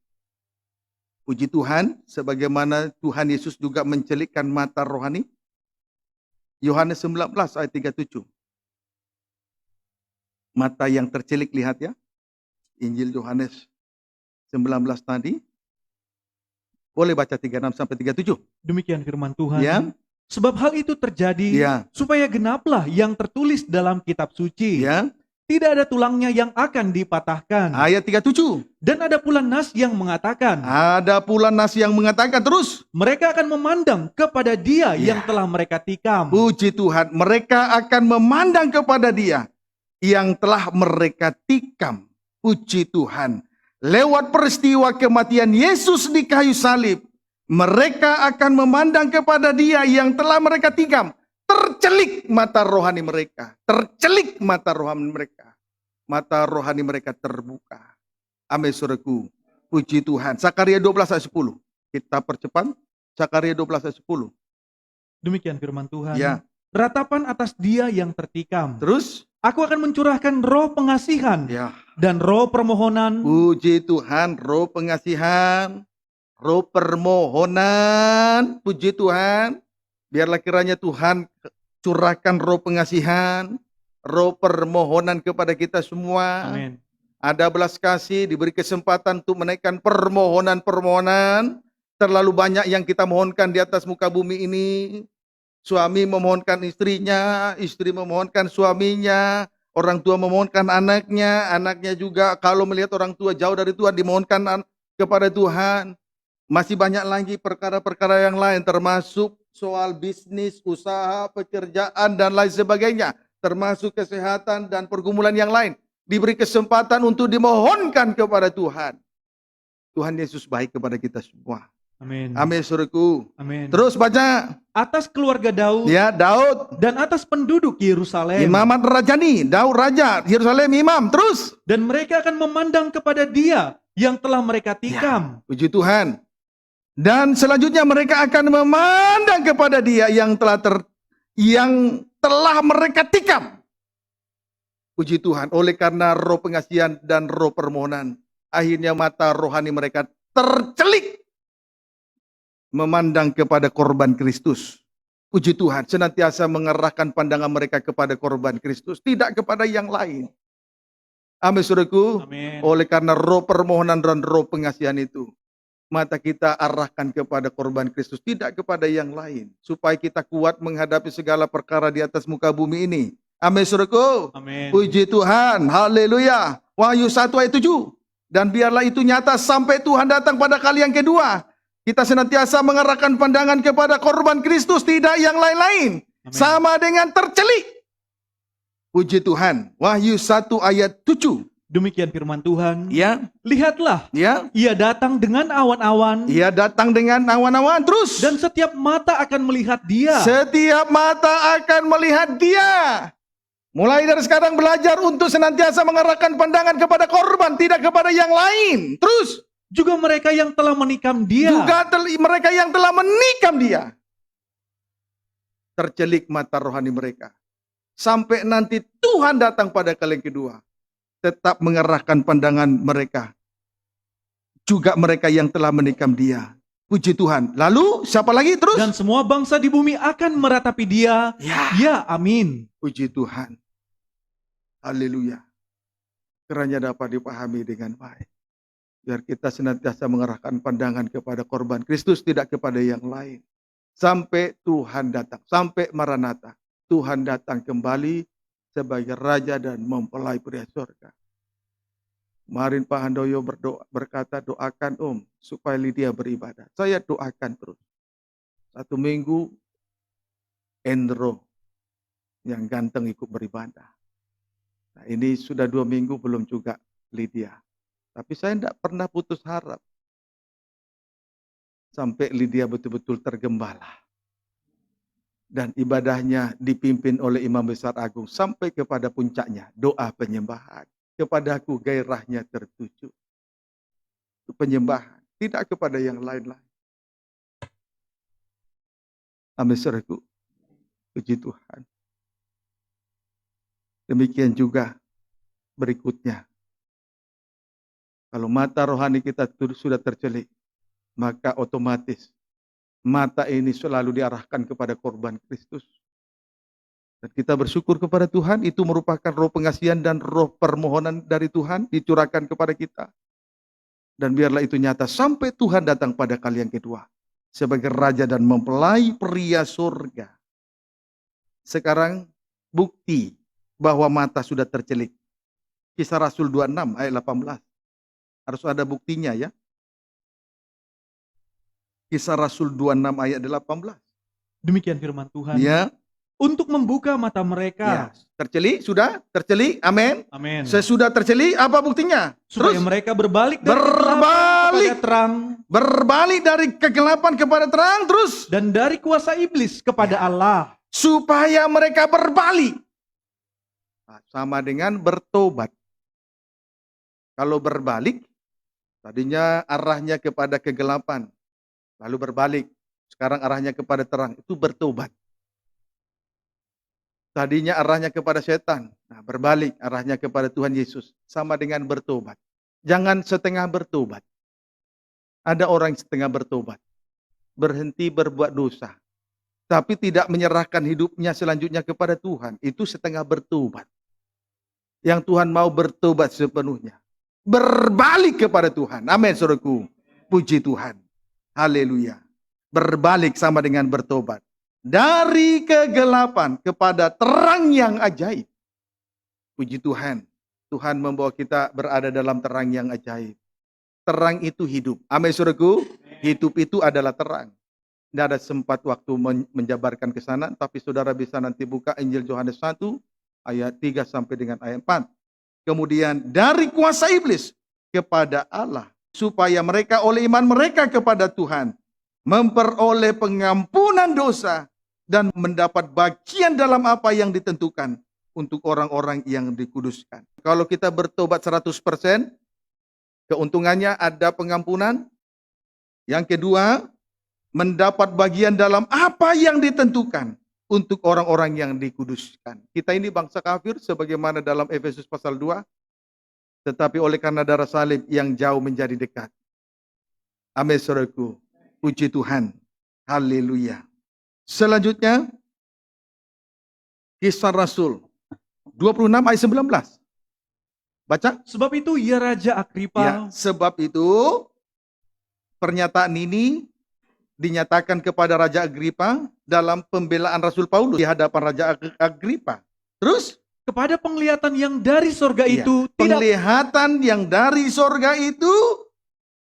A: Puji Tuhan, sebagaimana Tuhan Yesus juga mencelikkan mata rohani. Yohanes 19 ayat 37. Mata yang tercelik, lihat ya. Injil Yohanes 19 tadi. Boleh baca 36 sampai 37.
B: Demikian firman Tuhan.
A: Ya.
B: Sebab hal itu terjadi
A: Ya.
B: supaya genaplah yang tertulis dalam kitab suci.
A: Ya.
B: Tidak ada tulangnya yang akan dipatahkan.
A: Ayat 37.
B: Dan ada pula nas yang mengatakan,
A: Ada pula nas yang mengatakan terus.
B: mereka akan memandang kepada dia
A: Ya.
B: yang telah mereka tikam.
A: Puji Tuhan, mereka akan memandang kepada dia yang telah mereka tikam. Puji Tuhan. Lewat peristiwa kematian Yesus di kayu salib, mereka akan memandang kepada dia yang telah mereka tikam. Tercelik mata rohani mereka. Tercelik mata rohani mereka. Mata rohani mereka terbuka. Amin, saudaraku. Puji Tuhan. Zakaria 12 ayat 10. Kita percepat. Zakaria 12 ayat 10.
B: Demikian firman Tuhan.
A: Ya.
B: Ratapan atas dia yang tertikam.
A: Terus.
B: Aku akan mencurahkan roh pengasihan
A: Ya.
B: dan roh permohonan.
A: Puji Tuhan. Roh pengasihan. Roh permohonan. Puji Tuhan. Biarlah kiranya Tuhan Curahkan roh pengasihan, roh permohonan kepada kita semua.
B: Amin.
A: Ada belas kasih, diberi kesempatan untuk menaikkan permohonan-permohonan. Terlalu banyak yang kita mohonkan di atas muka bumi ini. Suami memohonkan istrinya, istri memohonkan suaminya, orang tua memohonkan anaknya, anaknya juga kalau melihat orang tua jauh dari Tuhan dimohonkan kepada Tuhan. Masih banyak lagi perkara-perkara yang lain termasuk soal bisnis, usaha, pekerjaan dan lain sebagainya. Termasuk kesehatan dan pergumulan yang lain. Diberi kesempatan untuk dimohonkan kepada Tuhan. Tuhan Yesus baik kepada kita semua.
B: Amin.
A: Amin, saudaraku.
B: Amin.
A: Terus baca.
B: Atas keluarga Daud
A: Ya, Daud.
B: dan atas penduduk Yerusalem.
A: Imamat Rajani, Daud Raja, Yerusalem Imam. Terus.
B: Dan mereka akan memandang kepada Dia yang telah mereka tikam.
A: Puji Tuhan. Dan selanjutnya mereka akan memandang kepada Dia yang telah mereka tikam. Puji Tuhan, oleh karena roh pengasihan dan roh permohonan, akhirnya mata rohani mereka tercelik memandang kepada korban Kristus. Puji Tuhan, senantiasa mengarahkan pandangan mereka kepada korban Kristus, tidak kepada yang lain. Amin, saudaraku.
B: Amin.
A: Oleh karena roh permohonan dan roh pengasihan itu, mata kita arahkan kepada korban Kristus, tidak kepada yang lain. Supaya kita kuat menghadapi segala perkara di atas muka bumi ini. Amin, saudaraku.
B: Amin.
A: Puji Tuhan, haleluya. Wahyu 1 ayat 7. Dan biarlah itu nyata sampai Tuhan datang pada kali yang kedua. Kita senantiasa mengarahkan pandangan kepada korban Kristus, tidak yang lain-lain.
B: Amin.
A: Sama dengan tercelik. Puji Tuhan. Wahyu 1 ayat 7.
B: Demikian firman Tuhan.
A: Ya,
B: Lihatlah,
A: ya.
B: Ia datang dengan awan-awan.
A: Ia datang dengan awan-awan terus.
B: Dan setiap mata akan melihat Dia.
A: Setiap mata akan melihat Dia. Mulai dari sekarang belajar untuk senantiasa mengarahkan pandangan kepada korban, tidak kepada yang lain. Terus.
B: Juga mereka yang telah menikam Dia.
A: Juga mereka yang telah menikam Dia. Tercelik mata rohani mereka. Sampai nanti Tuhan datang pada kali yang kedua. Tetap mengarahkan pandangan mereka. Juga mereka yang telah menikam Dia. Puji Tuhan. Lalu siapa lagi terus?
B: Dan semua bangsa di bumi akan meratapi Dia. Ya, amin.
A: Puji Tuhan. Haleluya. Kiranya dapat dipahami dengan baik. Biar kita senantiasa mengarahkan pandangan kepada korban Kristus, tidak kepada yang lain. Sampai Tuhan datang, sampai Maranatha. Tuhan datang kembali sebagai Raja dan mempelai pria surga. Kemarin Pak Handoyo berkata, doakan supaya Lydia beribadah. Saya doakan terus. 1 minggu, Endro yang ganteng ikut beribadah. Nah, ini sudah 2 minggu belum juga Lydia. Tapi saya tidak pernah putus harap. Sampai Lydia betul-betul tergembala. Dan ibadahnya dipimpin oleh Imam Besar Agung. Sampai kepada puncaknya. Doa penyembahan. Kepadaku gairahnya tertuju. Penyembahan. Tidak kepada yang lain-lain. Amin, saudaraku. Puji Tuhan. Demikian juga berikutnya. Kalau mata rohani kita sudah tercelik, maka otomatis mata ini selalu diarahkan kepada korban Kristus. Dan kita bersyukur kepada Tuhan, itu merupakan roh pengasihan dan roh permohonan dari Tuhan dicurahkan kepada kita. Dan biarlah itu nyata sampai Tuhan datang pada kali yang kedua. Sebagai Raja dan mempelai pria surga. Sekarang bukti bahwa mata sudah tercelik. Kisah Rasul 26 ayat 18. Harus ada buktinya ya. Kisah Rasul 26 ayat 18.
B: Demikian firman Tuhan.
A: Ya.
B: Untuk membuka mata
A: Ya.
B: mereka.
A: Tercelik, sudah tercelik. Amin.
B: Amin.
A: Sesudah tercelik, apa buktinya?
B: Supaya
A: Terus
B: mereka berbalik dari
A: berbalik.
B: kegelapan kepada terang.
A: Berbalik dari kegelapan kepada terang. Terus
B: Dan dari kuasa iblis kepada Allah.
A: supaya mereka berbalik. Nah, sama dengan bertobat. Kalau berbalik, tadinya arahnya kepada kegelapan. Lalu berbalik. Sekarang arahnya kepada terang. Itu bertobat. Tadinya arahnya kepada setan. Nah, berbalik arahnya kepada Tuhan Yesus. Sama dengan bertobat. Jangan setengah bertobat. Ada orang yang setengah bertobat. Berhenti berbuat dosa. tapi tidak menyerahkan hidupnya selanjutnya kepada Tuhan, itu setengah bertobat. Yang Tuhan mau bertobat sepenuhnya, berbalik kepada Tuhan. Amin, saudaraku. Puji Tuhan. Haleluya. Berbalik sama dengan bertobat. Dari kegelapan kepada terang yang ajaib. Puji Tuhan. Tuhan membawa kita berada dalam terang yang ajaib. Terang itu hidup. Amin, saudaraku. Hidup itu adalah terang. Tidak ada sempat waktu menjabarkan ke sana, tapi saudara bisa nanti buka Injil Yohanes 1 ayat 3 sampai dengan ayat 4. Kemudian dari kuasa iblis kepada Allah, supaya mereka oleh iman mereka kepada Tuhan memperoleh pengampunan dosa dan mendapat bagian dalam apa yang ditentukan untuk orang-orang yang dikuduskan. Kalau kita bertobat 100%, keuntungannya ada pengampunan. Yang kedua, mendapat bagian dalam apa yang ditentukan untuk orang-orang yang dikuduskan. Kita ini bangsa kafir sebagaimana dalam Efesus pasal 2, tetapi oleh karena darah salib yang jauh menjadi dekat. Amin, saudaraku. Puji Tuhan. Haleluya. Selanjutnya, Kisah Rasul 26 ayat 19. Baca.
B: Sebab itu ya Raja Agripa,
A: Ya, sebab itu pernyataan ini dinyatakan kepada Raja Agripa dalam pembelaan Rasul Paulus di hadapan Raja Agripa. Terus
B: kepada penglihatan yang dari sorga
A: iya,
B: itu
A: penglihatan yang dari sorga itu,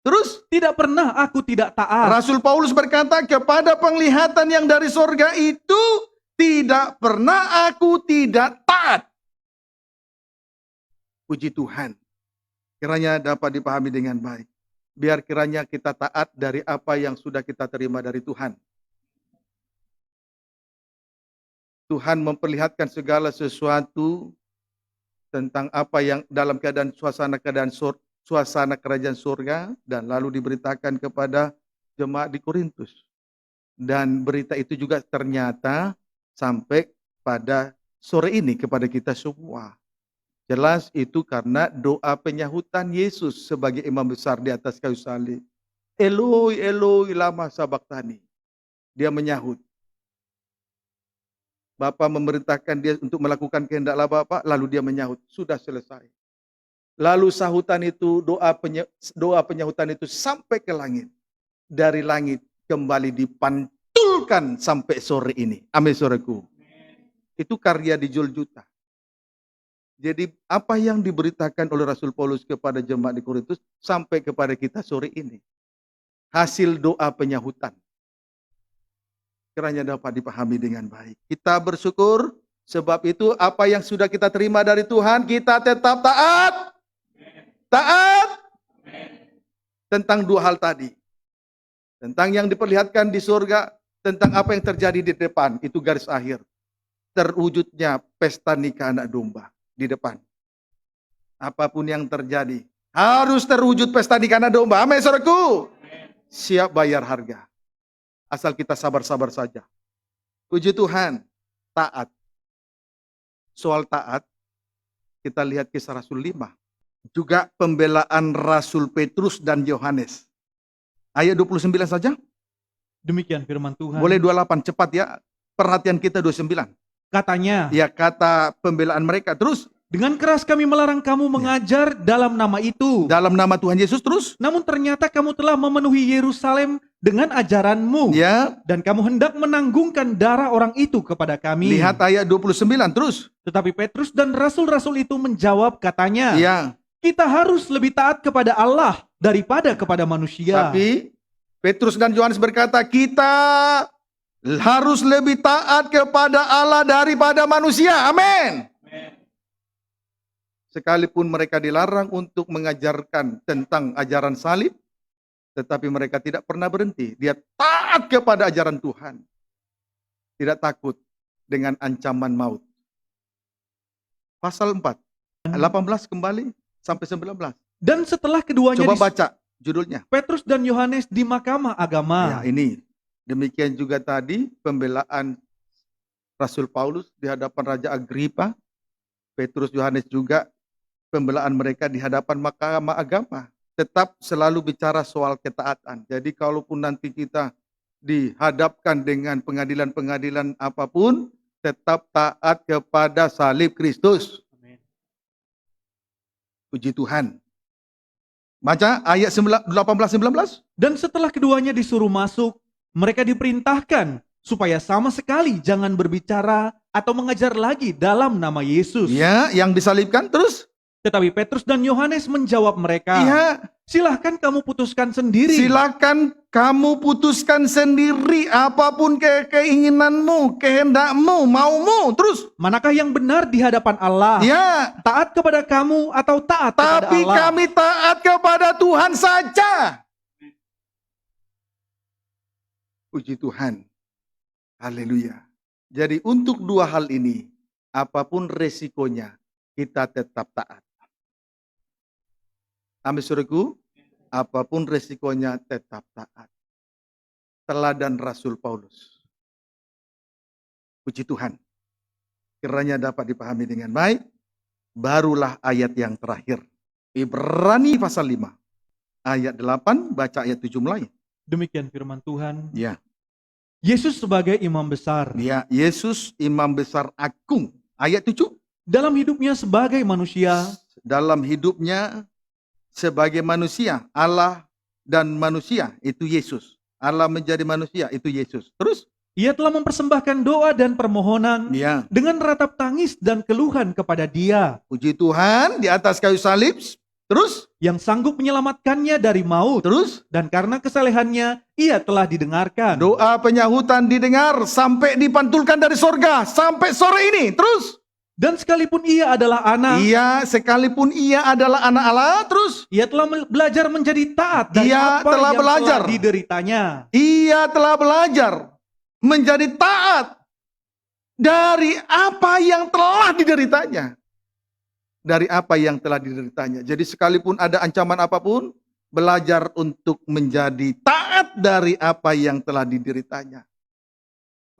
A: terus
B: tidak pernah aku tidak taat.
A: Rasul Paulus berkata, kepada penglihatan yang dari sorga itu tidak pernah aku tidak taat. Puji Tuhan. Kiranya dapat dipahami dengan baik. Biar kiranya kita taat dari apa yang sudah kita terima dari Tuhan. Tuhan memperlihatkan segala sesuatu tentang apa yang dalam suasana kerajaan surga, dan lalu diberitakan kepada jemaat di Korintus. Dan berita itu juga ternyata sampai pada sore ini kepada kita semua. Jelas itu karena doa penyahutan Yesus sebagai imam besar di atas kayu salib. Eloi, Eloi, lama sabachthani. Dia menyahut. Bapa memerintahkan dia untuk melakukan kehendak Bapa, lalu dia menyahut. Sudah selesai. Lalu sahutan itu, doa penyahutan itu sampai ke langit. Dari langit kembali dipantulkan sampai sore ini. Amin, saudaraku. Itu karya di Juljuta. Jadi apa yang diberitakan oleh Rasul Paulus kepada jemaat di Korintus sampai kepada kita sore ini. Hasil doa penyahutan. Kiranya dapat dipahami dengan baik. Kita bersyukur, sebab itu apa yang sudah kita terima dari Tuhan, kita tetap taat. Taat. Tentang dua hal tadi. Tentang yang diperlihatkan di surga, tentang apa yang terjadi di depan, itu garis akhir. Terwujudnya pesta nikah anak domba di depan. Apapun yang terjadi, harus terwujud pesta nikah anak domba. Amin, saudaraku. Siap bayar harga. Asal kita sabar-sabar saja. Puji Tuhan, taat. Soal taat, kita lihat Kisah Rasul 5. Juga pembelaan Rasul Petrus dan Yohanes. Ayat 29 saja.
B: Demikian firman Tuhan.
A: Boleh 28, cepat ya. Perhatian kita 29.
B: Katanya,
A: Ya, kata pembelaan mereka. Terus,
B: dengan keras kami melarang kamu mengajar dalam nama itu.
A: dalam nama Tuhan Yesus terus.
B: Namun ternyata kamu telah memenuhi Yerusalem dengan ajaranmu.
A: Ya,
B: Dan kamu hendak menanggungkan darah orang itu kepada kami.
A: lihat ayat 29 terus.
B: Tetapi Petrus dan rasul-rasul itu menjawab katanya,
A: Ya,
B: kita harus lebih taat kepada Allah daripada kepada manusia.
A: tapi Petrus dan Yohanes berkata, kita harus lebih taat kepada Allah daripada manusia. Amin. Sekalipun mereka dilarang untuk mengajarkan tentang ajaran salib, tetapi mereka tidak pernah berhenti. Dia taat kepada ajaran Tuhan. Tidak takut dengan ancaman maut. Pasal 4, 18 kembali sampai 19.
B: Dan setelah keduanya
A: Coba baca judulnya.
B: Petrus dan Yohanes di mahkamah agama.
A: Ya, ini. Demikian juga tadi pembelaan Rasul Paulus di hadapan Raja Agripa. Petrus Yohanes juga pembelaan mereka di hadapan mahkamah agama. Tetap selalu bicara soal ketaatan. Jadi kalaupun nanti kita dihadapkan dengan pengadilan-pengadilan apapun, tetap taat kepada salib Kristus. Puji Tuhan. Baca ayat 18-19.
B: Dan setelah keduanya disuruh masuk, mereka diperintahkan supaya sama sekali jangan berbicara atau mengajar lagi dalam nama Yesus.
A: Ya, yang disalibkan terus.
B: Tetapi Petrus dan Yohanes menjawab mereka,
A: Iya,
B: silahkan kamu putuskan sendiri.
A: silakan kamu putuskan sendiri apapun keinginanmu, kehendakmu, maumu. Terus.
B: Manakah yang benar di hadapan Allah?
A: Ya,
B: Taat kepada kamu atau taat kepada
A: tapi
B: Allah?
A: kami taat kepada Tuhan saja. Puji Tuhan. Haleluya. Jadi untuk dua hal ini, apapun resikonya, kita tetap taat. Amin saudaraku, apapun resikonya tetap taat. Teladan Rasul Paulus. Puji Tuhan. Kiranya dapat dipahami dengan baik. Barulah ayat yang terakhir. Ibrani pasal 5. Ayat 8, baca ayat 7 mulai.
B: Demikian firman Tuhan.
A: Ya.
B: Yesus sebagai imam besar.
A: Ya, Yesus imam besar agung. Ayat 7.
B: Dalam hidupnya sebagai manusia,
A: Dalam hidupnya sebagai manusia, Allah dan manusia, itu Yesus. Allah menjadi manusia, itu Yesus. Terus?
B: ia telah mempersembahkan doa dan permohonan
A: Ya.
B: dengan ratap tangis dan keluhan kepada Dia
A: Puji Tuhan di atas kayu salib. Terus?
B: yang sanggup menyelamatkannya dari maut.
A: Terus?
B: Dan karena kesalehannya, ia telah didengarkan.
A: Doa penyahutan didengar sampai dipantulkan dari sorga sampai sore ini. Terus?
B: Dan sekalipun ia adalah anak,
A: Iya, sekalipun ia adalah anak Allah. Terus?
B: ia telah belajar menjadi taat dari
A: Ia
B: apa
A: telah
B: yang
A: belajar.
B: telah dideritanya.
A: Ia telah belajar menjadi taat dari apa yang telah dideritanya. Dari apa yang telah dideritanya. Jadi sekalipun ada ancaman apapun, belajar untuk menjadi taat dari apa yang telah dideritanya.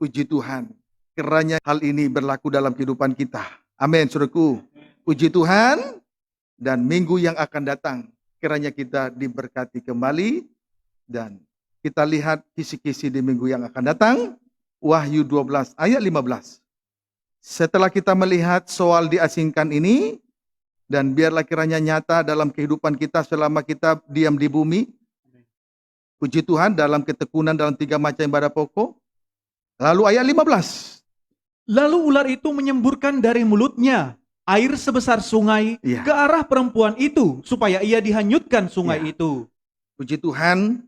A: Puji Tuhan. Kiranya hal ini berlaku dalam kehidupan kita. Amin, saudaraku. Puji Tuhan. Dan minggu yang akan datang, kiranya kita diberkati kembali. Dan kita lihat kisi-kisi di minggu yang akan datang. Wahyu 12 ayat 15. Setelah kita melihat soal diasingkan ini, dan biarlah kiranya nyata dalam kehidupan kita selama kita diam di bumi. Puji Tuhan, dalam ketekunan dalam 3 macam ibadah pokok. Lalu ayat 15.
B: Lalu ular itu menyemburkan dari mulutnya air sebesar sungai
A: Iya.
B: ke arah perempuan itu, supaya ia dihanyutkan sungai
A: Iya.
B: itu.
A: Puji Tuhan,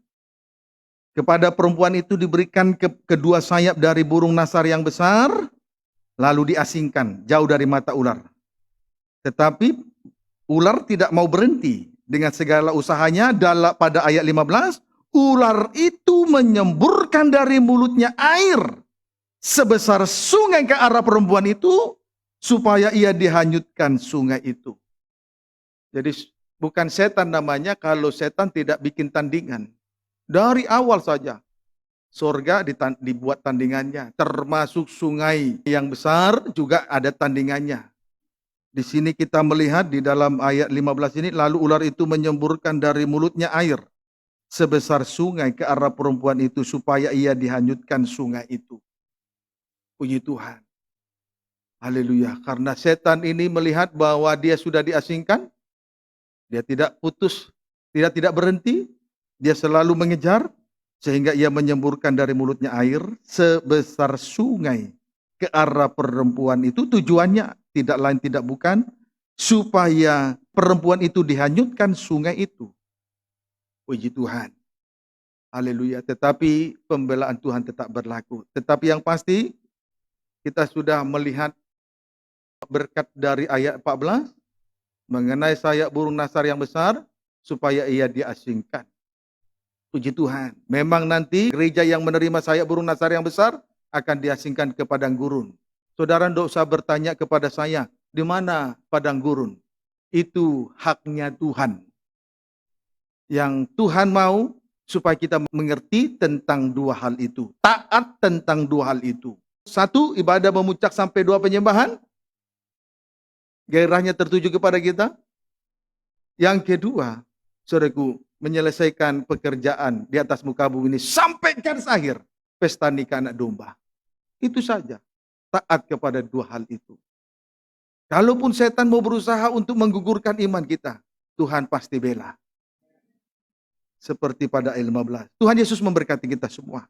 A: kepada perempuan itu diberikan kedua sayap dari burung nasar yang besar, lalu diasingkan jauh dari mata ular. Tetapi ular tidak mau berhenti dengan segala usahanya. Pada ayat 15, ular itu menyemburkan dari mulutnya air sebesar sungai ke arah perempuan itu, supaya ia dihanyutkan sungai itu. Jadi bukan setan namanya kalau setan tidak bikin tandingan. Dari awal saja, surga dibuat tandingannya. Termasuk sungai yang besar juga ada tandingannya. Di sini kita melihat di dalam ayat 15 ini, lalu ular itu menyemburkan dari mulutnya air sebesar sungai ke arah perempuan itu, supaya ia dihanyutkan sungai itu. Puji Tuhan. Haleluya. Karena setan ini melihat bahwa dia sudah diasingkan, dia tidak putus, tidak berhenti, dia selalu mengejar, sehingga ia menyemburkan dari mulutnya air sebesar sungai ke arah perempuan itu. Tujuannya tidak lain tidak bukan supaya perempuan itu dihanyutkan sungai itu. Puji Tuhan. Haleluya. Tetapi pembelaan Tuhan tetap berlaku. Tetapi yang pasti, kita sudah melihat berkat dari ayat 14 mengenai sayap burung nasar yang besar, supaya ia diasingkan. Puji Tuhan. Memang nanti gereja yang menerima sayap burung nasar yang besar akan diasingkan ke padang gurun. Saudara tidak usah bertanya kepada saya, di mana padang gurun? Itu haknya Tuhan. Yang Tuhan mau supaya kita mengerti tentang dua hal itu. Taat tentang dua hal itu. Satu, ibadah memuncak sampai 2 penyembahan. Gairahnya tertuju kepada kita. Yang kedua, saudaraku, menyelesaikan pekerjaan di atas muka bumi ini sampai garis akhir. Pesta nikah anak domba. Itu saja. Taat kepada dua hal itu. Kalaupun setan mau berusaha untuk menggugurkan iman kita, Tuhan pasti bela. Seperti pada ayat 15. Tuhan Yesus memberkati kita semua.